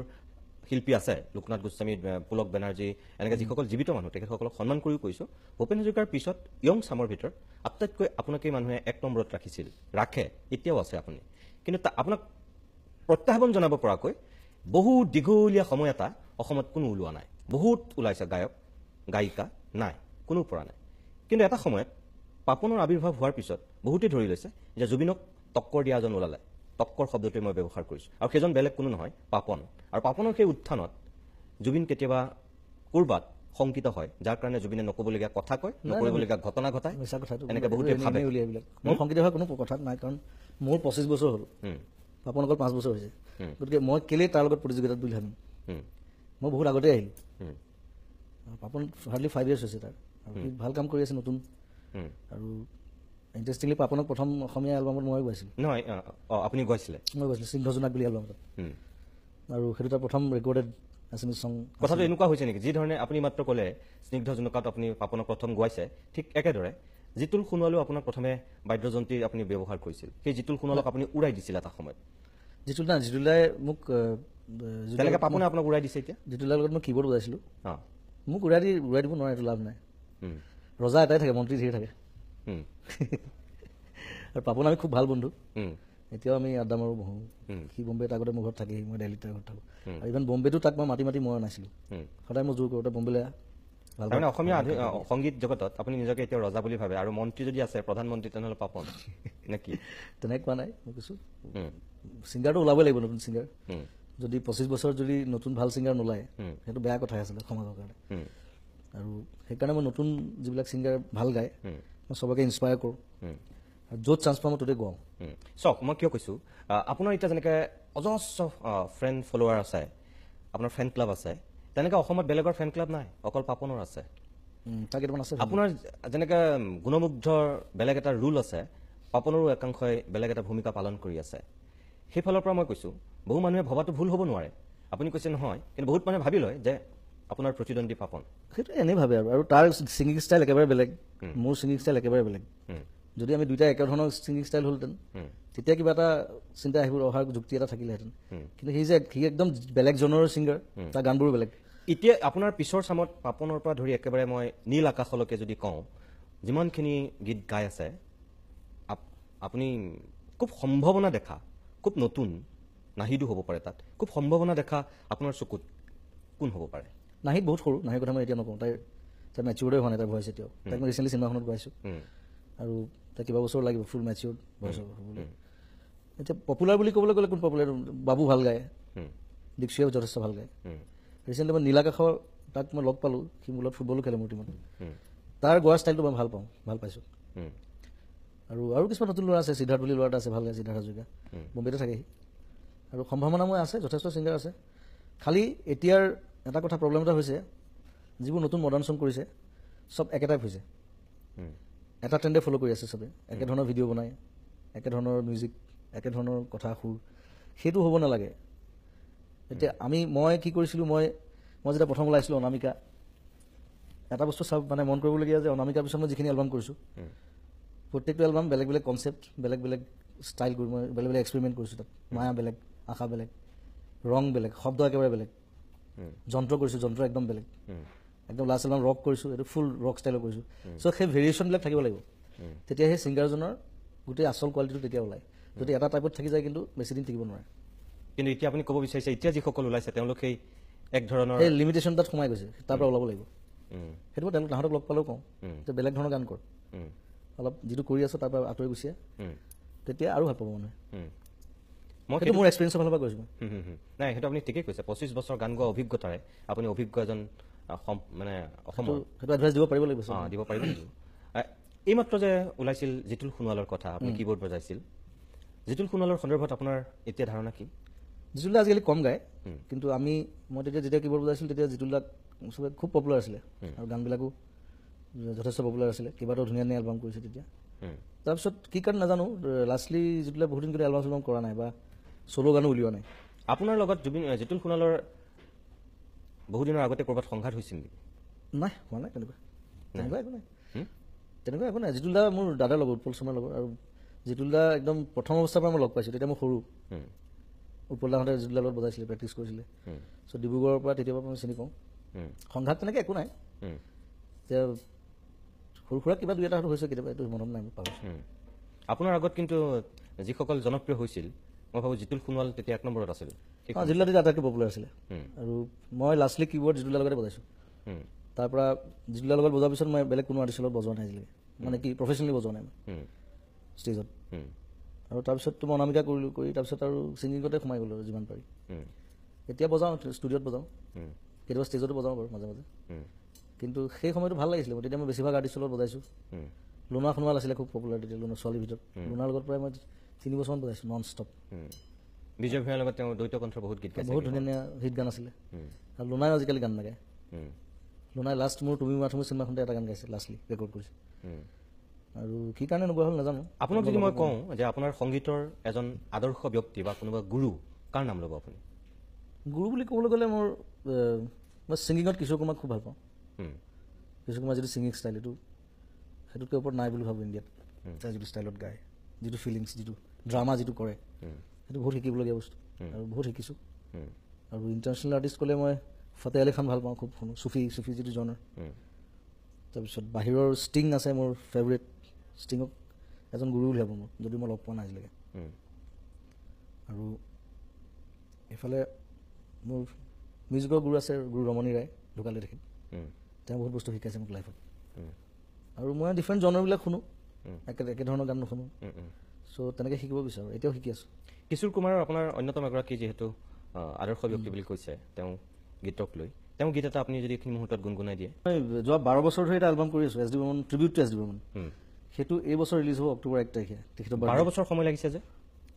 শিল্পী আছে লোকনাথ গোস্বামী পুলক বেনাৰ্জী এনেকৈ যিসকল জীৱিত মানুহ তেখেতসকলক সন্মান কৰিও কৈছোঁ ভূপেন হাজৰিকাৰ পিছত য়ং চামৰ ভিতৰত আটাইতকৈ আপোনাকেই মানুহে 1 নম্বৰত ৰাখিছিল ৰাখে এতিয়াও আছে আপুনি কিন্তু আপোনাক প্ৰত্যাহ্বান জনাব পৰাকৈ বহু দীঘলীয়া সময় এটা অসমত কোনো ওলোৱা নাই বহুত ওলাইছে গায়ক গায়িকা নাই কোনো পৰা নাই কিন্তু এটা সময়ত পাপনৰ আৱিৰ্ভাৱ হোৱাৰ পিছত বহুতেই ধৰি লৈছে যে জুবিনক টক্কৰ দিয়া এজন ওলালে টক্কৰ শব্দটোৱে মই ব্যৱহাৰ কৰিছোঁ আৰু সেইজন বেলেগ কোনো নহয় পাপন আৰু পাপনৰ সেই উত্থানত জুবিন কেতিয়াবা ক'ৰবাত শংকিত হয় যাৰ কাৰণে জুবিনে নক'বলগীয়া কথা কয় নকৰিবলগীয়া ঘটনা ঘটায়
মিছা কথাটো
এনেকৈ বহুতে ভাবে
উলিয়াইবিলাক মই শংকিত হোৱাৰ কোনো কথা নাই কাৰণ মোৰ 25 বছৰ হ'ল পাপন অকল 5 বছৰ হৈছে গতিকে মই কেলেই তাৰ লগত প্ৰতিযোগিতাত বুলি ভাবিম মই বহুত আগতে আহিলোঁ পাপন হাৰ্ডলি 5 years হৈছে তাৰ আৰু সি ভাল কাম কৰি আছে নতুন আৰু ইণ্টাৰেষ্টিংলি পাপনক প্ৰথম অসমীয়া এলবামত মই গাইছিলোঁ
নহয় আপুনি গাইছিলে
মই গাইছিলোঁ সিংহজোনাক বুলি এলবামত আৰু সেইটো তাৰ প্ৰথম ৰেকৰ্ডেড আছামিজ ছং
কথাটো এনেকুৱা হৈছে নেকি যিধৰণে আপুনি মাত্ৰ ক'লে স্নিগ্ধ জোনকাত আপুনি পাপনক প্ৰথম গাইছে ঠিক একেদৰে জিতুল সোণোৱালেও আপোনাক প্ৰথমে বাদ্যযন্ত্ৰী আপুনি ব্যৱহাৰ কৰিছিল সেই জিতুল সোণোৱালক আপুনি উৰাই দিছিল এটা সময়ত
জিতুলাই মোক
তেনেকৈ পাপনে আপোনাক উৰাই দিছে এতিয়া
জিতুলাৰ লগত মই কীবৰ্ড বজাইছিলোঁ মোক উৰাই দিব নোৱাৰে এইটো লাভ নাই ৰজা এটাই থাকে মন্ত্ৰী ধেৰ থাকে আৰু পাপন আমি খুব ভাল বন্ধু এতিয়াও আমি আড্ডা মাৰোঁ বহোঁ সি বম্বেত আগতে মোৰ ঘৰত থাকেহি মই দিল্লীত তাৰ ঘৰত থাকোঁ আৰু ইভেন বম্বেতো তাক মই মাতি মই নাছিলোঁ সদায় মই জোৰ কৰোঁ তই বম্বেলৈ ভাল
তাৰমানে অসমীয়া সংগীত জগতত আপুনি নিজকে এতিয়া ৰজা বুলি ভাবে আৰু মন্ত্ৰী যদি আছে প্ৰধানমন্ত্ৰী তেনেহ'লে পাপন নে কি
তেনেকৈ কোৱা নাই মই কৈছোঁ ছিংগাৰটো ওলাবই লাগিব নতুন ছিংগাৰ যদি 25 বছৰত যদি নতুন ভাল ছিংগাৰ নোলায় সেইটো বেয়া কথাই আছিলে সমাজৰ কাৰণে আৰু সেইকাৰণে মই নতুন যিবিলাক ছিংগাৰ ভাল গায় মই চবকে ইনস্পায়াৰ কৰোঁ আৰু য'ত চান্স পাওঁ মই ত'তে গাওঁ
চাওক মই কিয় কৈছোঁ আপোনাৰ এতিয়া যেনেকৈ অজস্ৰ ফ্ৰেণ্ড ফলোৱাৰ আছে আপোনাৰ ফেন ক্লাব আছে তেনেকৈ অসমত বেলেগৰ ফেন ক্লাব নাই অকল পাপনৰ আছে
তাৰ কেইটামান আছে
আপোনাৰ যেনেকৈ গুণমুগ্ধৰ বেলেগ এটা ৰুল আছে পাপনৰো একাংশই বেলেগ এটা ভূমিকা পালন কৰি আছে সেইফালৰ পৰা মই কৈছোঁ বহু মানুহে ভবাটো ভুল হ'ব নোৱাৰে আপুনি কৈছে নহয় কিন্তু বহুত মানুহে ভাবি লয় যে আপোনাৰ প্ৰতিদ্বন্দ্বী পাপন
সেইটো এনেই ভাবে আৰু তাৰ ছিংগিং ষ্টাইল একেবাৰে বেলেগ মোৰ ছিংগিং ষ্টাইল একেবাৰে বেলেগ যদি আমি দুইটা একেধৰণৰ ছিংগিং ষ্টাইল হ'লহেঁতেন তেতিয়া কিবা এটা চিন্তা আহিব অহাৰ যুক্তি এটা থাকিলেহেঁতেন কিন্তু সি একদম বেলেগ জনৰ ছিংগাৰ তাৰ গানবোৰো বেলেগ
এতিয়া আপোনাৰ পিছৰ চামত পাপনৰ পৰা ধৰি একেবাৰে মই নীল আকাশলৈকে যদি কওঁ যিমানখিনি গীত গাই আছে আপুনি খুব সম্ভাৱনা দেখা খুব নতুন নাহিদো হ'ব পাৰে তাত খুব সম্ভাৱনা দেখা আপোনাৰ চকুত কোন হ'ব পাৰে
নাহিদ বহুত সৰু নাহিৰ কথা মই এতিয়া নকওঁ তাই মেচিয়ৰ্ডে হোৱা নাই তাৰ ভইচ এতিয়াও তাইক মই ৰিচেণ্টলি চিনেমাখনত গাইছোঁ আৰু তাই কিবা বছৰ লাগিব ফুল মেচিয়ৰ্ড ভইচ হ'বলৈ এতিয়া পপুলাৰ বুলি ক'বলৈ গ'লে কোন পপুলাৰ বাবু ভাল গায় দীক্ষিতেও যথেষ্ট ভাল গায় ৰিচেণ্টলি মই নীলাকাশৰ তাক মই লগ পালোঁ সি মোৰ লগত ফুটবলো খেলে মোৰ টিমত তাৰ গোৱাৰ ষ্টাইলটো মই ভাল পাইছোঁ আৰু কিছুমান নতুন ল'ৰা আছে সিদ্ধাৰ্থ বুলি ল'ৰা এটা আছে ভাল গায় সিদ্ধাৰ্থ হাজৰিকা বম্বেতে থাকে সি আৰু সম্ভাৱনাময় আছে, যথেষ্ট ছিংগাৰ আছে। খালি এতিয়াৰ এটা কথা প্ৰব্লেম এটা হৈছে, যিবোৰ নতুন মডাৰ্ণ ছং কৰিছে চব একে টাইপ হৈছে, এটা ট্ৰেণ্ডে ফ'ল' কৰি আছে চবে, একেধৰণৰ ভিডিঅ' বনায়, একেধৰণৰ মিউজিক, একেধৰণৰ কথা সুৰ, সেইটো হ'ব নালাগে। এতিয়া মই কি কৰিছিলোঁ, মই যেতিয়া প্ৰথম ওলাইছিলোঁ অনামিকা, এটা বস্তু মানে মন কৰিবলগীয়া যে অনামিকাৰ পিছত মই যিখিনি এলবাম কৰিছোঁ প্ৰত্যেকটো এলবাম বেলেগ বেলেগ কনচেপ্ট, বেলেগ বেলেগ ষ্টাইল কৰি মই বেলেগ বেলেগ এক্সপেৰিমেণ্ট কৰিছোঁ। তাত মায়া বেলেগ, আশা বেলেগ, ৰং বেলেগ, শব্দ একেবাৰে বেলেগ, যন্ত্ৰ কৰিছোঁ, যন্ত্ৰ একদম বেলেগ, একদম লাষ্ট এলবাম ৰক কৰিছোঁ, এইটো ফুল ৰক ষ্টাইলত কৰিছোঁ। চ' সেই ভেৰিয়েশ্যনবিলাক থাকিব লাগিব, তেতিয়া সেই ছিংগাৰজনৰ গোটেই আচল কোৱালিটিটো তেতিয়া ওলায়। যদি এটা টাইপত থাকি যায় কিন্তু বেছিদিন থাকিব নোৱাৰে।
কিন্তু এতিয়া আপুনি ক'ব বিচাৰিছে এতিয়া যিসকল ওলাইছে তেওঁলোক সেই এক ধৰণৰ
সেই লিমিটেশ্যন তাত সোমাই গৈছে, তাৰ পৰা ওলাব লাগিব। সেইটো মই তাহাঁতক লগ পালেও কওঁ যে বেলেগ ধৰণৰ গান কৰ, অলপ যিটো কৰি আছো তাৰ পৰা আঁতৰি গুচিয়ে, তেতিয়া আৰু ভাল পাব মানুহে। সেইটো মোৰ এক্সপিৰিয়েঞ্চৰ ফালৰ পৰা কৈছোঁ।
নাই, সেইটো আপুনি ঠিকেই কৈছে। 25 বছৰ গান গোৱা অভিজ্ঞতাৰে আপুনি অভিজ্ঞ এজন মানে অসমৰ
সেইটো এডভাইচ দিব পাৰিব লাগিব,
দিব পাৰিব লাগিব। এইমাত্ৰ যে ওলাইছিল জিতুল সোণোৱালৰ কথা, আপুনি কীবৰ্ড বজাইছিল, জিতুল সোণোৱালৰ সন্দৰ্ভত আপোনাৰ এতিয়া ধাৰণা কি?
জিতুলদা আজিকালি কম গায়, কিন্তু মই তেতিয়া যেতিয়া কীবৰ্ড বজাইছিলোঁ তেতিয়া জিতুলদাক চবে খুব পপুলাৰ আছিলে, আৰু গানবিলাকো যথেষ্ট পপুলাৰ আছিলে, কেইবাটাও ধুনীয়া ধুনীয়া এলবাম কৰিছে তেতিয়া। তাৰপিছত কি কাৰণ নাজানো, লাষ্টলি জিতুলে বহুত দিন এলবাম চেলবাম কৰা নাই বা চ'ল' গানো উলিওৱা নাই।
আপোনাৰ লগত জিতুল সোণোৱালৰ বহুদিনৰ আগতে ক'ৰবাত সংঘাত হৈছিল নেকি?
নাই, হোৱা নাই তেনেকুৱা একো নাই, তেনেকুৱা একো নাই। জিতুলদা মোৰ দাদাৰ লগত, উৎপল শৰ্মাৰ লগত, আৰু জিতুলদা একদম প্ৰথম অৱস্থাৰ পৰা মই লগ পাইছোঁ, তেতিয়া মই সৰু, উৎপলদাহঁতে জিতুলদাৰ লগত বজাইছিলে, প্ৰেক্টিচ কৰিছিলে। চ' ডিব্ৰুগড়ৰ পৰা তেতিয়াৰ পৰা মই চিনি পাওঁ। সংঘাত তেনেকৈ একো নাই, এতিয়া সৰু সুৰা কিবা দুই এটা হৈছে কেতিয়াবা, এইটো মনত নাই মই পাহৰিছোঁ।
আপোনাৰ আগত কিন্তু যিসকল জনপ্ৰিয় হৈছিল, মই ভাবোঁ জিতুল সোণোৱাল তেতিয়া 1 নম্বৰত আছিল।
জিতুলদা তেতিয়া আটাইতকৈ পপুলাৰ আছিলে, আৰু মই লাষ্টলি কীবৰ্ড জিতুলদাৰ লগতে বজাইছোঁ। তাৰ পৰা জিতুলদাৰ লগত বজোৱাৰ পিছত মই বেলেগ কোনো আৰ্টিষ্টৰ লগত বজোৱা নাই আজিলৈকে, মানে কি প্ৰফেচনেলি বজোৱা নাই ষ্টেজত। আৰু তাৰপিছত মই অনামিকা কৰিলোঁ, কৰি তাৰপিছত আৰু ছিংগিঙতে সোমাই গ'লোঁ আৰু যিমান পাৰি। এতিয়া বজাওঁ, ষ্টুডিঅ'ত বজাওঁ, কেতিয়াবা ষ্টেজতো বজাওঁ বাৰু মাজে মাজে। কিন্তু সেই সময়টো ভাল লাগিছিলে, তেতিয়া মই বেছিভাগ আৰ্টিষ্টৰ লগত বজাইছোঁ। লুনা সোণোৱাল আছিলে খুব পপুলাৰ তেতিয়া, লুনা ছোৱালীৰ ভিতৰত। লুনাৰ লগত প্ৰায় মই 3 বছৰমান বজাইছোঁ নন ষ্টপ।
বিজয় ভূঞাৰ লগত তেওঁ দ্বৈত কণ্ঠৰ বহুত গীত গাইছে,
বহুত ধুনীয়া ধুনীয়া হিট গান আছিলে। আৰু লুনাইও আজিকালি গান নাগায়। লুনাই লাষ্ট মোৰ তুমি মাথোঁ চিনেমাখনতে এটা গান গাইছে, লাষ্টলি ৰেকৰ্ড কৰিছে। আৰু কি কাৰণে নোগোৱা হ'ল নাজানো।
আপোনাক যদি মই কওঁ যে আপোনাৰ সংগীতৰ এজন আদৰ্শ ব্যক্তি বা কোনোবা গুৰু, কাৰ নাম ল'ব আপুনি?
গুৰু বুলি ক'বলৈ গ'লে মই ছিংগিঙত কিশোৰ কুমাৰক খুব ভাল পাওঁ। কিশোৰ কুমাৰ যিটো ছিংগিং ষ্টাইল, সেইটোতকৈ ওপৰত নাই বুলি ভাবোঁ ইণ্ডিয়াত। তাৰ যিটো ষ্টাইলত গায়, যিটো ফিলিংছ, যিটো ড্ৰামা যিটো কৰে, সেইটো বহুত শিকিবলগীয়া বস্তু, আৰু বহুত শিকিছোঁ। আৰু ইণ্টাৰনেশ্যনেল আৰ্টিষ্ট ক'লে মই ফতেহ আলী খান ভাল পাওঁ, খুব শুনো, চুফি যিটো জনৰ। তাৰপিছত বাহিৰৰ ষ্টিং আছে মোৰ ফেভৰেট, ষ্টিঙক এজন গুৰু বুলি ভাবোঁ মই, যদি মই লগ পোৱা নাই আজিলৈকে। আৰু এইফালে মোৰ মিউজিকৰ গুৰু আছে, গুৰু ৰমণী ৰায়, ঢুকালে তেখেত। তেওঁ বহুত বস্তু শিকাইছে মোক লাইফত। আৰু মই ডিফাৰেণ্ট জনৰবিলাক শুনো, একেধৰণৰ গান নুশুনো। চ' তেনেকৈ শিকিব বিচাৰোঁ, এতিয়াও শিকি আছোঁ।
কিশোৰ কুমাৰৰ আপোনাৰ অন্যতম এগৰাকী যিহেতু আদৰ্শ ব্যক্তি বুলি কৈছে, তেওঁ গীতক লৈ, তেওঁ গীত এটা আপুনি যদি এইখিনি মুহূৰ্তত গুণগুণাই দিয়ে।
মই যোৱা 12 বছৰ ধৰি এটা এলবাম কৰি আছোঁ, S D Burman, tribute to S D Burman. সেইটো এই বছৰ ৰিলিজ হ'ব অক্টোবৰ 1 তাৰিখে। তেখেতৰ
12 বছৰ সময় লাগিছে যে?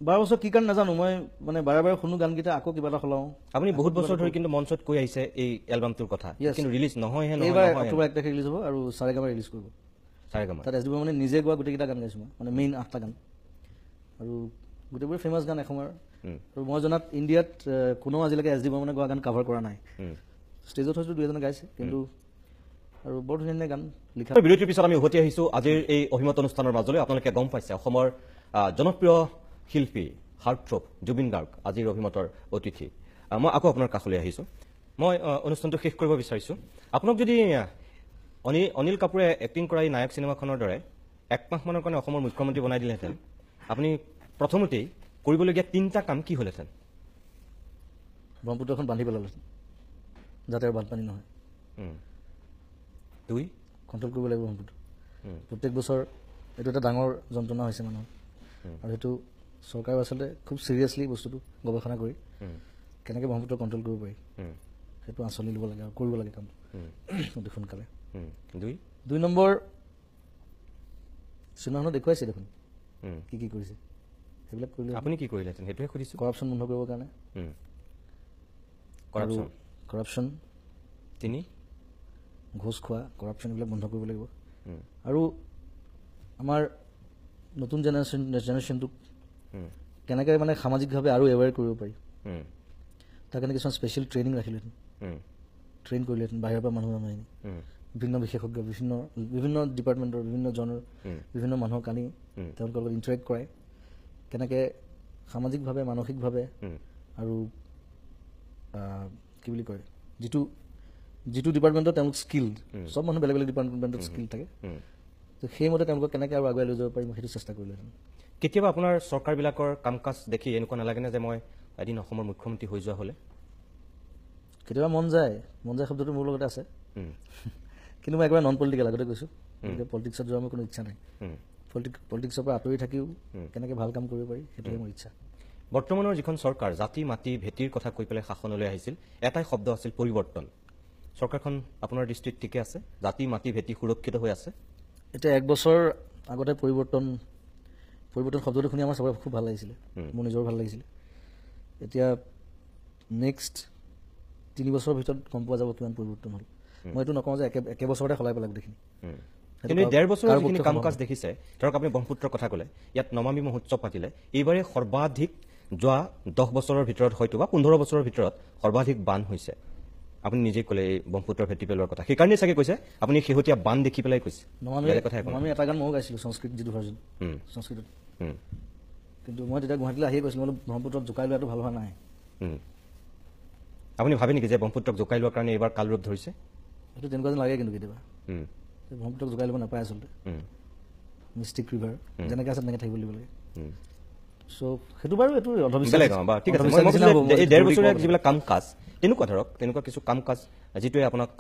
12 বছৰ কি কাৰণে নাজানো, মই মানে বাৰে বাৰে শুনো গানকেইটা, আকৌ কিবা এটা সলাওঁ।
আপুনি বহুত বছৰ ধৰি কিন্তু মঞ্চত কৈ আহিছে এই এলবামটোৰ কথা, কিন্তু ৰিলিজ নহয়হে নহয়।
এইবাৰ অক্টোবৰ 1 তাৰিখে ৰিলিজ হ'ব, আৰু সাৰেগামা ৰিলিজ কৰিব।
সাৰেগামা
তাত এছ ডি বৰ্মনে নিজে গোৱা গোটেইকেইটা গান গাইছোঁ মই, মানে মেইন 8টা গান, আৰু গোটেইবোৰ ফেমাছ গান এসময়ৰ। আৰু মই জনাত ইণ্ডিয়াত কোনো আজিলৈকে এছ ডি বৰ্মনে গোৱা গান কাভাৰ কৰা নাই। ষ্টেজত হয়তো 2-এজনে গাইছে, কিন্তু আৰু বৰ ধুনীয়া ধুনীয়া গান লিখা।
বিৰতিৰ পিছত আমি উভতি আহিছোঁ আজিৰ এই অভিমত অনুষ্ঠানৰ মাজলৈ। আপোনালোকে গম পাইছে অসমৰ জনপ্ৰিয় শিল্পী হাৰ্টথ্ৰব জুবিন গাৰ্গ আজিৰ অভিমতৰ অতিথি। মই আকৌ আপোনাৰ কাষলৈ আহিছোঁ। মই অনুষ্ঠানটো শেষ কৰিব বিচাৰিছোঁ। আপোনাক যদি অনিল কাপুৰে এক্টিং কৰা এই নায়ক চিনেমাখনৰ দৰে 1 মাহমানৰ কাৰণে অসমৰ মুখ্যমন্ত্ৰী বনাই দিলেহেঁতেন, আপুনি প্ৰথমতেই কৰিবলগীয়া 3টা কাম কি হ'লহেঁতেন?
ব্ৰহ্মপুত্ৰখন বান্ধি পেলালেহেঁতেন যাতে আৰু বানপানী নহয়।
2
কণ্ট্ৰল কৰিব লাগিব ব্ৰহ্মপুত্ৰ। প্ৰত্যেক বছৰ এইটো এটা ডাঙৰ যন্ত্ৰণা হৈছে মানুহৰ, আৰু সেইটো চৰকাৰে আচলতে খুব চিৰিয়াছলি বস্তুটো গৱেষণা কৰি কেনেকৈ ব্ৰহ্মপুত্ৰ কণ্ট্ৰল কৰিব পাৰি সেইটো আঁচনি ল'ব লাগে আৰু কৰিব লাগে কামটো অতি সোনকালে। 2 নম্বৰ চিনেমাখনত দেখুৱাইছে দেখোন কি কৰিছে, সেইবিলাক কৰিলে
আপুনি কি কৰিলেহেঁতেন সেইটোহে সুধিছোঁ।
কৰাপশ্যন বন্ধ কৰিবৰ কাৰণে কৰাপশ্যন
তিনি
ঘোষ খোৱা কৰাপশ্যন এইবিলাক বন্ধ কৰিব লাগিব। আৰু আমাৰ নতুন জেনেৰেশ্যনটোক কেনেকৈ মানে সামাজিকভাৱে আৰু এৱেৰ কৰিব পাৰি তাৰ কাৰণে কিছুমান স্পেচিয়েল ট্ৰেইনিং ৰাখিলেহেঁতেন, ট্ৰেইন কৰিলেহেঁতেন বাহিৰৰ পৰা মানুহ আনি বিভিন্ন বিশেষজ্ঞ বিভিন্ন ডিপাৰ্টমেণ্টৰ বিভিন্ন জনৰ বিভিন্ন মানুহক আনি তেওঁলোকৰ লগত ইণ্টাৰেক্ট কৰাই কেনেকৈ সামাজিকভাৱে মানসিকভাৱে আৰু কি বুলি কয় যিটো ডিপাৰ্টমেণ্টত তেওঁলোক স্কিল্ড চব মানুহ বেলেগ বেলেগ ডিপাৰ্টমেণ্টত স্কিল থাকে, তো সেইমতে তেওঁলোকক কেনেকৈ আৰু আগুৱাই লৈ যাব পাৰিম সেইটো চেষ্টা কৰিলেহেঁতেন।
কেতিয়াবা আপোনাৰ চৰকাৰবিলাকৰ কাম কাজ দেখি এনেকুৱা নালাগেনে যে মই এদিন অসমৰ মুখ্যমন্ত্ৰী হৈ যোৱা হ'লে?
কেতিয়াবা মন যায় শব্দটো মোৰ লগতে আছে, কিন্তু মই একেবাৰে নন পলিটিকেল আগতে কৈছোঁ, গতিকে পলিটিক্সত যোৱাৰ মোৰ কোনো ইচ্ছা নাই। পলিটিক্সৰ পৰা আঁতৰি থাকিও কেনেকৈ ভাল কাম কৰিব পাৰি সেইটোৱে মোৰ ইচ্ছা।
বৰ্তমানৰ যিখন চৰকাৰ জাতি মাটি ভেটিৰ কথা কৈ পেলাই শাসনলৈ আহিছিল, এটাই শব্দ আছিল পৰিৱৰ্তন। চৰকাৰখন আপোনাৰ দৃষ্টিত ঠিকে আছে? জাতি মাটি ভেটি সুৰক্ষিত হৈ আছে?
এতিয়া 1 বছৰ আগতে পৰিৱৰ্তন শব্দটো শুনি আমাৰ চবৰে খুব ভাল লাগিছিলে, মোৰ নিজৰো ভাল লাগিছিলে। এতিয়া নেক্সট 3 বছৰৰ ভিতৰত গম পোৱা যাব কিমান পৰিৱৰ্তন হ'ল। মই এইটো নকওঁ যে একে বছৰতে সলাই পেলাক দেখিম,
কিন্তু এই 1.5 বছৰৰ যিখিনি কাম কাজ দেখিছে, ধৰক আপুনি ব্ৰহ্মপুত্ৰৰ কথা ক'লে, ইয়াত নমামী মহোৎসৱ পাতিলে, এইবাৰে সৰ্বাধিক যোৱা 10 বছৰৰ ভিতৰত হয়তো বা 15 বছৰৰ ভিতৰত সৰ্বাধিক বান হৈছে। আপুনি নিজেই ক'লে এই ব্ৰহ্মপুত্ৰৰ ভেটি পেলোৱাৰ কথা, সেইকাৰণে চাগে কৈছে আপুনি শেহতীয়া বান দেখি পেলাই কৈছে।
নমামী এটা গান ময়ো গাইছিলোঁ সংস্কৃত যিটো ভাৰ্জন সংস্কৃতত, কিন্তু মই তেতিয়া গুৱাহাটীলৈ আহিয়ে কৈছিলোঁ বোলো ব্ৰহ্মপুত্ৰত জোকাই লোৱাটো ভাল হোৱা নাই।
আপুনি ভাবে নেকি যে ব্ৰহ্মপুত্ৰক জোকাই লোৱাৰ কাৰণে এইবাৰ কালৰূপ ধৰিছে?
সেইটো তেনেকুৱা যেন লাগে কিন্তু কেতিয়াবা ব্ৰহ্মপুত্ৰক জোকাই ল'ব নাপায় আচলতে, মিষ্টিক ৰিভাৰ যেনেকৈ আছে তেনেকৈ থাকিব লাগে। চ' সেইটো বাৰু এইটো
এই 1.5 বছৰীয়া যিবিলাক কাম কাজ তেনেকুৱা কিছু কাম কাজ যিটোৱে আপোনাক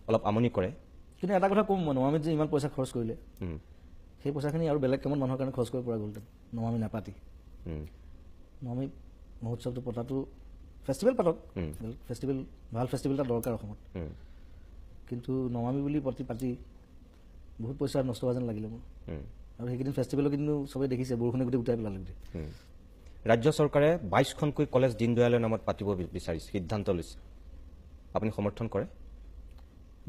অলপ আমনি কৰে।
কিন্তু এটা কথা ক'ম, মই নমামীত যে ইমান পইচা খৰচ কৰিলে সেই পইচাখিনি আৰু বেলেগ কামত মানুহৰ কাৰণে খৰচ কৰিব পৰা গ'লহেঁতেন নমামী নাপাতি। নমামী মহোৎসৱটো পতাটো ফেষ্টিভেল পাতক, ভাল ফেষ্টিভেল এটা দৰকাৰ অসমত, কিন্তু নমামী বুলি পাতি বহুত পইচা নষ্ট হোৱা যেন লাগিলে মোৰ। আৰু সেইকেইদিন ফেষ্টিভেলৰ কিন্তু চবেই দেখিছে বৰষুণে গোটেই উঠাই পেলালে গোটেই।
ৰাজ্য চৰকাৰে 22খনকৈ কলেজ দীনদয়ালৰ নামত পাতিব বিচাৰিছে, সিদ্ধান্ত লৈছে, আপুনি সমৰ্থন কৰে?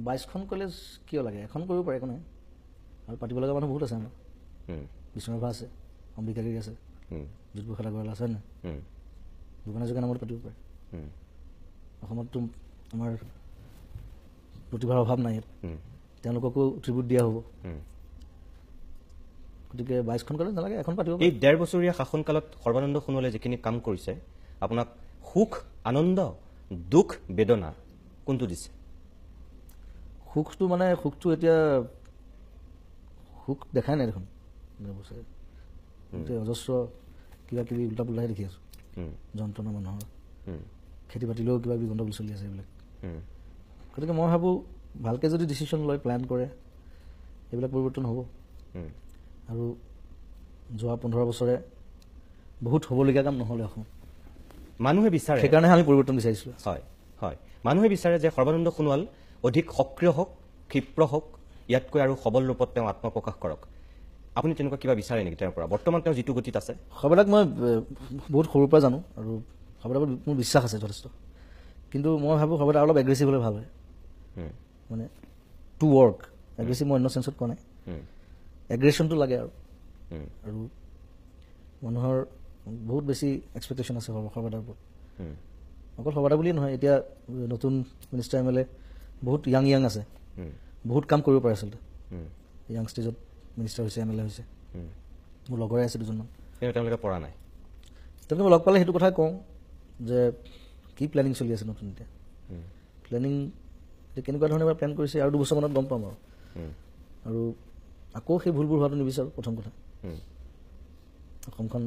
22খন কলেজ কিয় লাগে? এখন কৰিব পাৰে, একো নাই। আৰু পাতিব লগা মানুহ বহুত আছে আমাৰ, বিষ্ণুৰাভা আছে, অম্বিকাগিৰি আছে, জ্যোতিপ্ৰসাদ আগৰৱালা আছে নাই, ভূপেন হাজৰিকাৰ নামত পাতিব পাৰে। অসমততো আমাৰ প্ৰতিভাৰ অভাৱ নাই, তেওঁলোককো ট্ৰিবিউট দিয়া হ'ব, গতিকে 22খন কলেজ নালাগে, এখন পাতিব।
এই 1.5 বছৰীয়া শাসনকালত সৰ্বানন্দ সোণোৱালে যিখিনি কাম কৰিছে, আপোনাক সুখ আনন্দ দুখ বেদনা কোনটো দিছে?
সুখটো এতিয়া সুখ দেখাই নাই দেখোন, অজস্ৰ কিবা কিবি উল্টা পুল্টাহে দেখি আছোঁ, যন্ত্ৰণা মানুহৰ, খেতি বাতিলেও কিবা কিবি গণ্ডগোল চলি আছে এইবিলাক। গতিকে মই ভাবোঁ ভালকৈ যদি ডিচিশ্যন লয়, প্লেন কৰে, এইবিলাক পৰিৱৰ্তন হ'ব। আৰু যোৱা 15 বছৰে বহুত হ'বলগীয়া কাম নহ'লে অসমত,
মানুহে বিচাৰে,
সেইকাৰণেহে আমি পৰিৱৰ্তন বিচাৰিছোঁ।
হয়, মানুহে বিচাৰে যে সৰ্বানন্দ সোণোৱাল অধিক সক্ৰিয় হওক, ক্ষিপ্ৰ হওক, ইয়াতকৈ আৰু সবল ৰূপত তেওঁ আত্মপ্ৰকাশ কৰক। আপুনি তেনেকুৱা কিবা বিচাৰে নেকি তেওঁৰ পৰা? বৰ্তমান তেওঁ যিটো গতিত আছে,
সৰ্বাদাক মই বহুত সৰুৰ পৰা জানো আৰু সৰ্বাদাক মোৰ বিশ্বাস আছে যথেষ্ট, কিন্তু মই ভাবোঁ সৰ্বাদাক অলপ এগ্ৰেছিভ হ'লে ভাল হয়, মানে টু ৱৰ্ক। এগ্ৰেছিভ মই অন্য চেঞ্চত কোৱা নাই, এগ্ৰেশ্যনটো লাগে আৰু মানুহৰ বহুত বেছি এক্সপেক্টেশ্যন আছে সৰ্বাদাৰ ওপৰত। অকল সৰ্বাদা বুলিয়ে নহয়, এতিয়া নতুন মিনিষ্টাৰ MLA বহুত য়াং আছে, বহুত কাম কৰিব পাৰে আচলতে। য়াং ষ্টেজত মিনিষ্টাৰ হৈছে, MLA হৈছে, মোৰ লগৰে আছে দুজনমান,
তেওঁলোকে পৰা নাই।
তেওঁলোকে মই লগ পালে সেইটো কথাই কওঁ যে কি প্লেনিং চলি আছে নতুন, এতিয়া প্লেনিং কেনেকুৱা ধৰণে প্লেন কৰিছে আৰু 2 বছৰমানত গম পাম আৰু আকৌ সেই ভুলবোৰ হোৱাটো নিবিচাৰোঁ। প্ৰথম কথা, অসমখন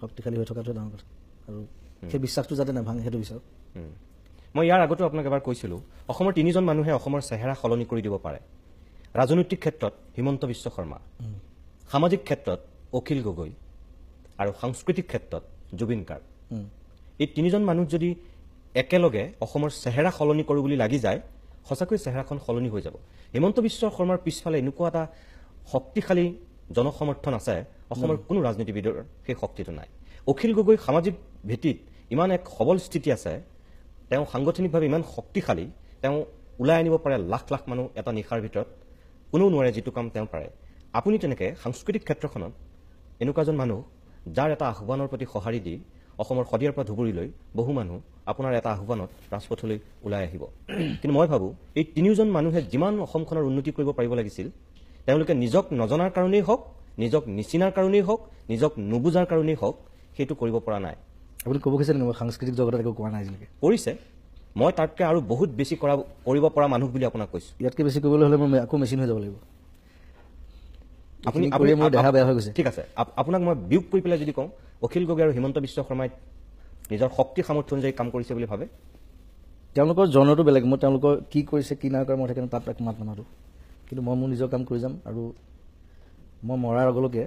শক্তিশালী হৈ থকাটোৱে ডাঙৰ কথা, আৰু সেই বিশ্বাসটো যাতে নাভাঙে সেইটো বিচাৰোঁ।
মই ইয়াৰ আগতো আপোনাক এবাৰ কৈছিলোঁ, অসমৰ 3জন মানুহে অসমৰ চেহেৰা সলনি কৰি দিব পাৰে। ৰাজনৈতিক ক্ষেত্ৰত হিমন্ত বিশ্ব শৰ্মা, সামাজিক ক্ষেত্ৰত অখিল গগৈ আৰু সাংস্কৃতিক ক্ষেত্ৰত জুবিন গাৰ্গ। এই 3জন মানুহ যদি একেলগে অসমৰ চেহেৰা সলনি কৰোঁ বুলি লাগি যায়, সঁচাকৈ চেহেৰাখন সলনি হৈ যাব। হিমন্ত বিশ্ব শৰ্মাৰ পিছফালে এনেকুৱা এটা শক্তিশালী জনসমৰ্থন আছে, অসমৰ কোনো ৰাজনীতিবিদৰ সেই শক্তিটো নাই। অখিল গগৈ সামাজিক ভেটিত ইমান এক সবল স্থিতি আছে, তেওঁ সাংগঠনিকভাৱে ইমান শক্তিশালী, তেওঁ ওলাই আনিব পাৰে লাখ লাখ মানুহ এটা নিশাৰ ভিতৰত, কোনেও নোৱাৰে যিটো কাম তেওঁ পাৰে। আপুনি তেনেকৈ সাংস্কৃতিক ক্ষেত্ৰখনত এনেকুৱা এজন মানুহ যাৰ এটা আহ্বানৰ প্ৰতি সঁহাৰি দি অসমৰ শদিয়াৰ পৰা ধুবুৰীলৈ বহু মানুহ আপোনাৰ এটা আহ্বানত ৰাজপথলৈ ওলাই আহিব। কিন্তু মই ভাবোঁ এই তিনিওজন মানুহে যিমান অসমখনৰ উন্নতি কৰিব পাৰিব লাগিছিল, তেওঁলোকে নিজক নজনাৰ কাৰণেই হওক, নিজক নিচিনাৰ কাৰণেই হওক, নিজক নুবুজাৰ কাৰণেই হওক, সেইটো কৰিব পৰা নাই।
আপুনি ক'ব খুজিছে নেকি মই সাংস্কৃতিক জগতত একো কৰা নাই আজিলৈকে?
কৰিছে। মই তাতকৈ আৰু বহুত বেছি কৰিব পৰা মানুহ বুলি আপোনাক কৈছোঁ।
ইয়াতকৈ বেছি কৰিবলৈ হ'লে মই আকৌ মেচিন হৈ যাব লাগিব।
আপুনি
মোৰ দেহা বেয়া হৈ গৈছে।
ঠিক আছে, আপোনাক মই বিয়োগ কৰি পেলাই যদি কওঁ, অখিল গগৈ আৰু হিমন্ত বিশ্ব শৰ্মাই নিজৰ শক্তি সামৰ্থ্য অনুযায়ী কাম কৰিছে বুলি ভাবে?
তেওঁলোকৰ জনৰটো বেলেগ। মই তেওঁলোকৰ কি কৰিছে কি নাই কৰা মই সেইকাৰণে তাত একো মাত নামাৰোঁ। কিন্তু মই মোৰ নিজৰ কাম কৰি যাম, আৰু মই মৰাৰ আগলৈকে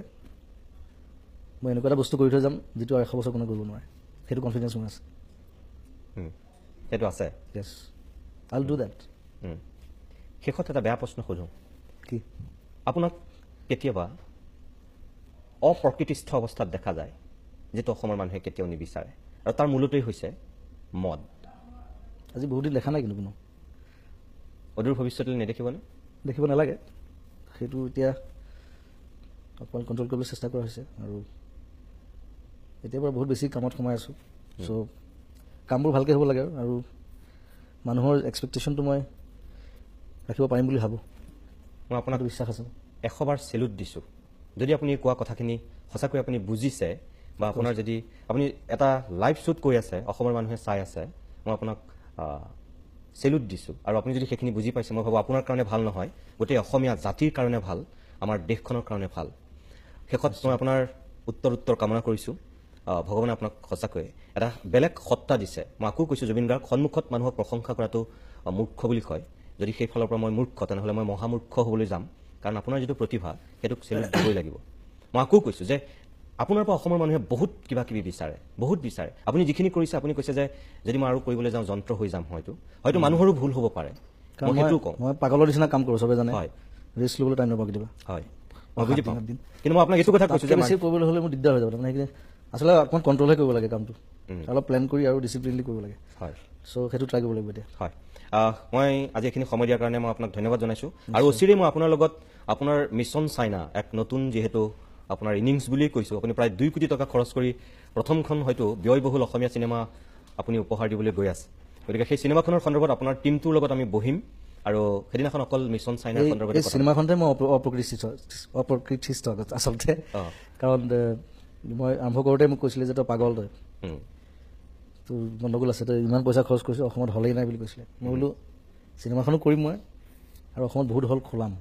মই এনেকুৱা এটা বস্তু কৰি থৈ যাম যিটো 100 বছৰ কোনে কৰিব নোৱাৰে। সেইটো কনফিডেঞ্চ মোৰ আছে।
সেইটো আছে?
য়েছ, আই উইল ডু দেট।
শেষত এটা বেয়া প্ৰশ্ন সোধোঁ।
কি?
আপোনাক কেতিয়াবা অপ্ৰকৃতিস্থ অৱস্থাত দেখা যায়, যিটো অসমৰ মানুহে কেতিয়াও নিবিচাৰে, আৰু তাৰ মূলতেই হৈছে মদ।
আজি বহুত দিন দেখা নাই কিন্তু কোনো।
অদূৰ ভৱিষ্যতলৈ নেদেখিবনে?
দেখিব নালাগে। সেইটো এতিয়া অকণমান কণ্ট্ৰল কৰিবলৈ চেষ্টা কৰা হৈছে, আৰু এতিয়াৰ পৰা বহুত বেছি কামত সোমাই আছোঁ। চ' কামবোৰ ভালকৈ হ'ব লাগে, আৰু মানুহৰ এক্সপেক্টেশ্যনটো মই ৰাখিব পাৰিম বুলি ভাবোঁ।
মই আপোনাক
বিশ্বাস আছে।
100 বাৰ চেলুট দিছোঁ। যদি আপুনি কোৱা কথাখিনি সঁচাকৈ আপুনি বুজিছে, বা আপোনাৰ যদি আপুনি এটা লাইভ শ্বুট কৈ আছে, অসমৰ মানুহে চাই আছে, মই আপোনাক চেলুট দিছোঁ। আৰু আপুনি যদি সেইখিনি বুজি পাইছে, মই ভাবোঁ আপোনাৰ কাৰণে ভাল নহয়, গোটেই অসমীয়া জাতিৰ কাৰণে ভাল, আমাৰ দেশখনৰ কাৰণে ভাল। শেষত মই আপোনাৰ উত্তৰ কামনা কৰিছোঁ। ভগৱানে আপোনাক সঁচাকৈ এটা বেলেগ সত্তা দিছে। মই আকৌ কৈছোঁ, জুবিন গাৰ্গ সন্মুখত মানুহক প্ৰশংসা কৰাটো মূৰ্খ বুলি কয়। যদি সেই ফালৰ পৰা মই মূৰ্খ, তেনেহ'লে মই মহামূৰ্খ হ'বলৈ যাম, কাৰণ আপোনাৰ যিটো প্ৰতিভা সেইটোক চেলুট দিবই লাগিব। মই আকৌ কৈছোঁ যে আপোনাৰ পৰা অসমৰ মানুহে বহুত কিবা কিবি বিচাৰে, বহুত বিচাৰে। আপুনি যিখিনি কৰিছে, আপুনি কৈছে যে যদি মই আৰু কৰিবলৈ যাওঁ যন্ত্ৰ হৈ যাম, হয়তো মানুহৰো ভুল হ'ব পাৰে। মই সেইটোও কওঁ,
মই পাগলৰ নিচিনা কাম কৰোঁ, চবে জানে।
হয়,
ৰেষ্ট ল'বলৈ টাইম নাপাওঁ কেতিয়াবা।
হয়, মই বুজি পাওঁ। কিন্তু মই আপোনাক এইটো কথা কৈছোঁ যে
বেছি কৰিবলৈ হ'লে মোৰ দিগদাৰ হৈ যাব। তাৰমানে সেইখিনি আচলতে অকণমান কণ্ট্ৰলহে কৰিব লাগে কামটো, অলপ প্লেন কৰি আৰু ডিচিপ্লিনলি কৰিব লাগে।
হয়,
চ' সেইটো ট্ৰাই কৰিব লাগিব এতিয়া।
হয়, মই আজি এইখিনি সময় দিয়াৰ কাৰণে মই আপোনাক ধন্যবাদ জনাইছোঁ। আৰু অচিৰেই মই আপোনাৰ লগত আপোনাৰ মিছন চাইনা, এক নতুন যিহেতু আপোনাৰ ইনিংছ বুলিয়েই কৈছোঁ, আপুনি প্ৰায় 2 কোটি টকা খৰচ কৰি প্ৰথমখন হয়তো ব্যয়বহুল অসমীয়া চিনেমা আপুনি উপহাৰ দিবলৈ গৈ আছে। গতিকে সেই চিনেমাখনৰ সন্দৰ্ভত আপোনাৰ টীমটোৰ লগত আমি বহিম, আৰু সেইদিনাখন অকল মিছন চাইনাৰ সন্দৰ্ভত
এই চিনেমাখনতে মই অপ্ৰকৃতিস্থ আচলতে। কাৰণ মই আৰম্ভ কৰোঁতে মোক কৈছিলে যে তই পাগল, তোৰ গণ্ডগোল আছে, তই ইমান পইচা খৰচ কৰিছোঁ, অসমত হলেই নাই বুলি কৈছিলে। মই বোলো চিনেমাখনো কৰিম মই, আৰু অসমত বহুত হল খোলাম।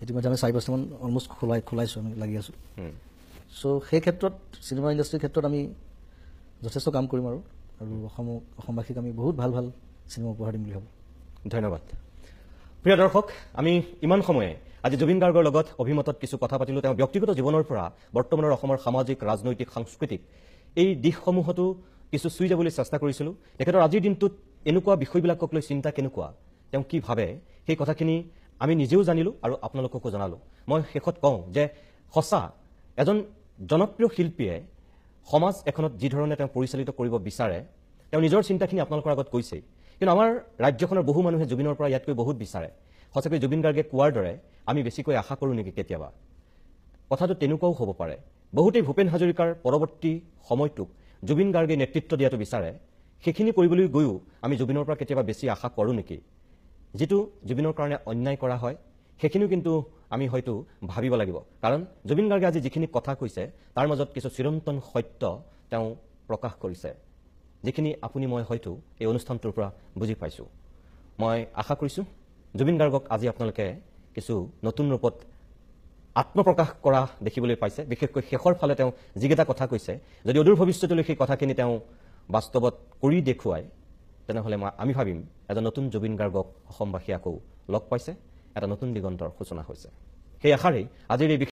ইতিমধ্যে আমি 4-5টামান অলমষ্ট খোলাইছোঁ, আমি লাগি আছোঁ। চ' সেই ক্ষেত্ৰত চিনেমা ইণ্ডাষ্ট্ৰীৰ ক্ষেত্ৰত আমি যথেষ্ট কাম কৰিম, আৰু অসমবাসীক আমি বহুত ভাল ভাল চিনেমা উপহাৰ দিম বুলি ভাবোঁ।
ধন্যবাদ। প্ৰিয় দৰ্শক, আমি ইমান সময়ে আজি জুবিন গাৰ্গৰ লগত অভিমতত কিছু কথা পাতিলোঁ। তেওঁ ব্যক্তিগত জীৱনৰ পৰা বৰ্তমানৰ অসমৰ সামাজিক, ৰাজনৈতিক, সাংস্কৃতিক এই দিশসমূহতো কিছু চুই যাবলৈ চেষ্টা কৰিছিলোঁ। তেখেতৰ আজিৰ দিনটোত এনেকুৱা বিষয়বিলাকক লৈ চিন্তা কেনেকুৱা, তেওঁ কি ভাবে, সেই কথাখিনি আমি নিজেও জানিলোঁ আৰু আপোনালোককো জনালোঁ। মই শেষত কওঁ যে সঁচা এজন জনপ্ৰিয় শিল্পীয়ে সমাজ এখনত যি ধৰণে তেওঁ পৰিচালিত কৰিব বিচাৰে, তেওঁ নিজৰ চিন্তাখিনি আপোনালোকৰ আগত কৈছেই। কিন্তু আমাৰ ৰাজ্যখনৰ বহু মানুহে জুবিনৰ পৰা ইয়াতকৈ বহুত বিচাৰে। সঁচাকৈ জুবিন গাৰ্গে কোৱাৰ দৰে আমি বেছিকৈ আশা কৰোঁ নেকি কেতিয়াবা? কথাটো তেনেকুৱাও হ'ব পাৰে। বহুতেই ভূপেন হাজৰিকাৰ পৰৱৰ্তী সময়টোক জুবিন গাৰ্গে নেতৃত্ব দিয়াটো বিচাৰে। সেইখিনি কৰিবলৈ গৈও আমি জুবিনৰ পৰা কেতিয়াবা বেছি আশা কৰোঁ নেকি? যিটো জুবিনৰ কাৰণে অন্যায় কৰা হয়, সেইখিনিও কিন্তু আমি হয়তো ভাবিব লাগিব। কাৰণ জুবিন গাৰ্গে আজি যিখিনি কথা কৈছে, তাৰ মাজত কিছু চিৰন্তন সত্য তেওঁ প্ৰকাশ কৰিছে, যিখিনি আপুনি মই হয়তো এই অনুষ্ঠানটোৰ পৰা বুজি পাইছোঁ। মই আশা কৰিছোঁ জুবিন গাৰ্গক আজি আপোনালোকে কিছু নতুন ৰূপত আত্মপ্ৰকাশ কৰা দেখিবলৈ পাইছে। বিশেষকৈ শেষৰ ফালে তেওঁ যিকেইটা কথা কৈছে, যদি অদূৰ ভৱিষ্যতলৈ সেই কথাখিনি তেওঁ বাস্তৱত কৰি দেখুৱায়, তেনেহ'লে আমি ভাবিম এজন নতুন জুবিন গাৰ্গক অসমবাসী আকৌ লগ পাইছে, এটা নতুন দিগন্তৰ সূচনা হৈছে। সেই আশাৰেই আজিৰ এই